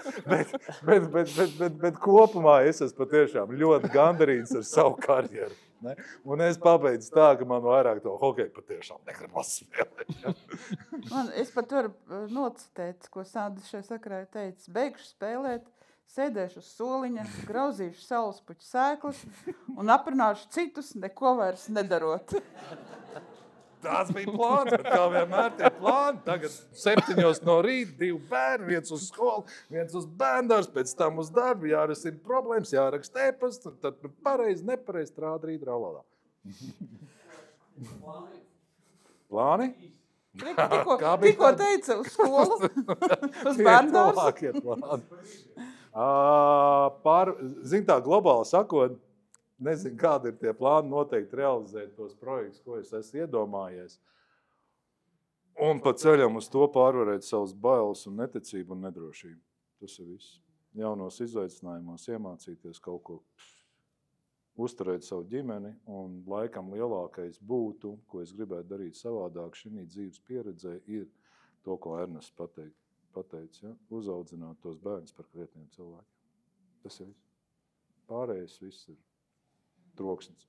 [SPEAKER 2] Bet kopumā es esmu patiešām ļoti gandarīts ar savu karjeru. Ne? Un es pabeidzu tā, ka man vairāk to hokeju patiešām negribas spēlēt. Ja?
[SPEAKER 4] Es pat varu nocitēt, ko Sandis šajā sakarā teica. Beigšu spēlēt, sēdēšu uz soliņa, grauzīšu saulespuķu sēklas un aprunāšu citus, neko vairs nedarot.
[SPEAKER 5] Tās bija plāns, bet kā vienmēr tie plāni. Tagad 7 no rīta 2 bērni, viens uz skolu, viens uz bērndārs, pēc tam uz darbu, jārisina problēmas, jāraksta e-pasts, un tad pareizi, nepareizi, trādrīt, raulalā. Plāni?
[SPEAKER 4] Tikko teica uz skolu, uz bērndārs.
[SPEAKER 5] Zin tā, globāli sakot, nezinu, kādi ir tie plāni noteikti realizēt tos projektus, ko es esmu iedomājies. Un pa ceļam uz to pārvarēt savus bailes un neticību un nedrošību. Tas ir viss. Jaunos izaicinājumos iemācīties kaut ko, uzturēt savu ģimeni, un laikam lielākais būtu, ko es gribētu darīt savādāk šī dzīves pieredzē, ir to, ko Ernests pateica, ja? Uzaudzināt tos bērnus par krietniem cilvēkiem. Tas ir viss. Pārējais viss ir troksnis.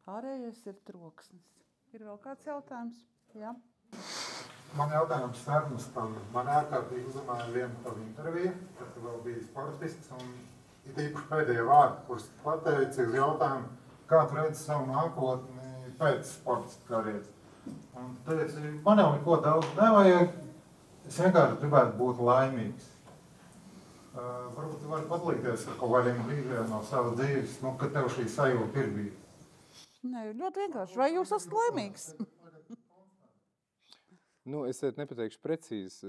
[SPEAKER 4] Pārējais ir troksnis. Ir vēl kāds jautājums? Jā.
[SPEAKER 10] Man jautājums Ernestam. Man ārkārtīgi uzrunāja vienu tavu interviju, kad tu vēl biji sportists, un ir īpaši pēdējie vārdi, kurus pateici uz jautājumu, kā tu redzi savu nākotni pēc sportista karjeras. Un teici, man jau neko daudz nevajag, es vienkārši gribētu būt laimīgs. Varbūt tu vari padalīties ar kaut kādiem brīžiem no savas dzīves, kad tev šī sajūta ir bijusi.
[SPEAKER 4] Nē, ļoti vienkārši. Vai jūs esat laimīgs?
[SPEAKER 1] Es nepateikšu precīzi,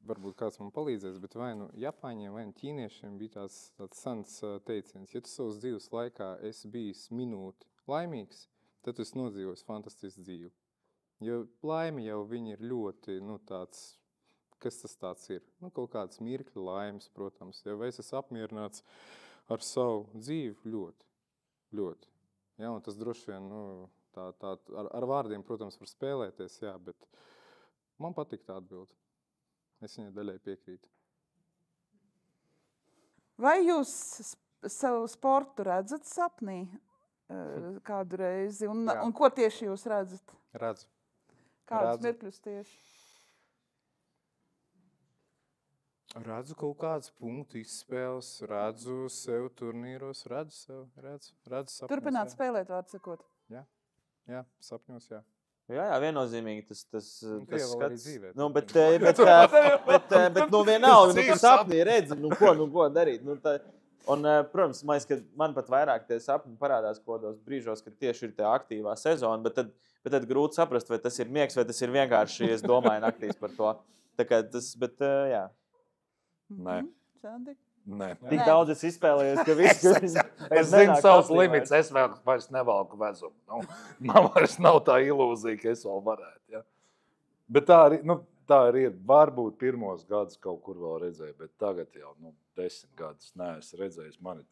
[SPEAKER 1] varbūt kāds man palīdzēs, bet vai Japāņiem, vai ķīniešiem bija tāds sens teiciens. Ja tu savas dzīves laikā esi bijis minūti laimīgs, tad tu esi nodzīvojis fantastisku dzīvi. Jo laimi jau viņi ir ļoti, tāds, kas tas tāds ir? Kaut kāds mirkļa laimes, protams. Ja vai es esmu apmierināts ar savu dzīvi? Ļoti, ļoti. Ja, un tas droši vien, ar vārdiem, protams, var spēlēties, jā, bet man patīk tā atbilde. Es viņai daļai piekrītu.
[SPEAKER 4] Vai jūs savu sportu redzat sapnī kādu reizi? Un ko tieši jūs redzat?
[SPEAKER 1] Redzu.
[SPEAKER 4] Kādus mirkļus tieši?
[SPEAKER 1] Redzu kaut kādus punktu izspēles, redzu sev turnīros, redzu sapņos.
[SPEAKER 4] Turpināt spēlēt, vārds sakot.
[SPEAKER 1] Jā, sapņos, jā.
[SPEAKER 3] Jā, viennozīmīgi tas skats. Bet vienalga, tu sapnī redzi, ko darīt. Un, protams, man pat vairāk tie sapņi parādās kādos brīžos, kad tieši ir tā aktīvā sezona, bet tad grūti saprast, vai tas ir miegs, vai tas ir vienkārši, es domāju, naktīs par to. Tā kā tas, bet jā.
[SPEAKER 5] Nē. Nē.
[SPEAKER 3] Tik daudz es izspēlējies, ka viss...
[SPEAKER 5] Es zinu savus limits, es vairs nevalku vezumu. Man vairs nav tā ilūzija, ka es vēl varētu. Ja? Bet tā arī ir. Varbūt pirmos gadus kaut kur vēl redzēju, bet tagad jau 10 gadus neesmu redzējis. Man ir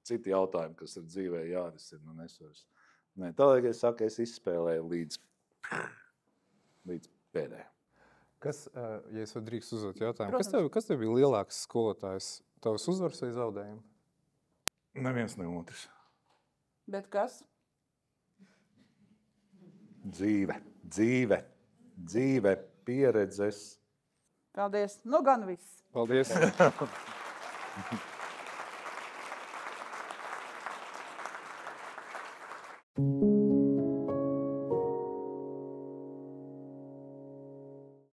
[SPEAKER 5] citi jautājumi, kas ir dzīvē jārisina. Nē, tādēļ, es saku, es izspēlēju līdz pēdējiem.
[SPEAKER 1] Kas, ja es drīkst uzdot jautājumu, kas tev bija lielāks skolotājs? Tavs uzvars vai zaudējumi?
[SPEAKER 5] Neviens ne otrs.
[SPEAKER 4] Bet kas?
[SPEAKER 5] Dzīve, pieredzes.
[SPEAKER 4] Paldies. Gan viss.
[SPEAKER 1] Paldies.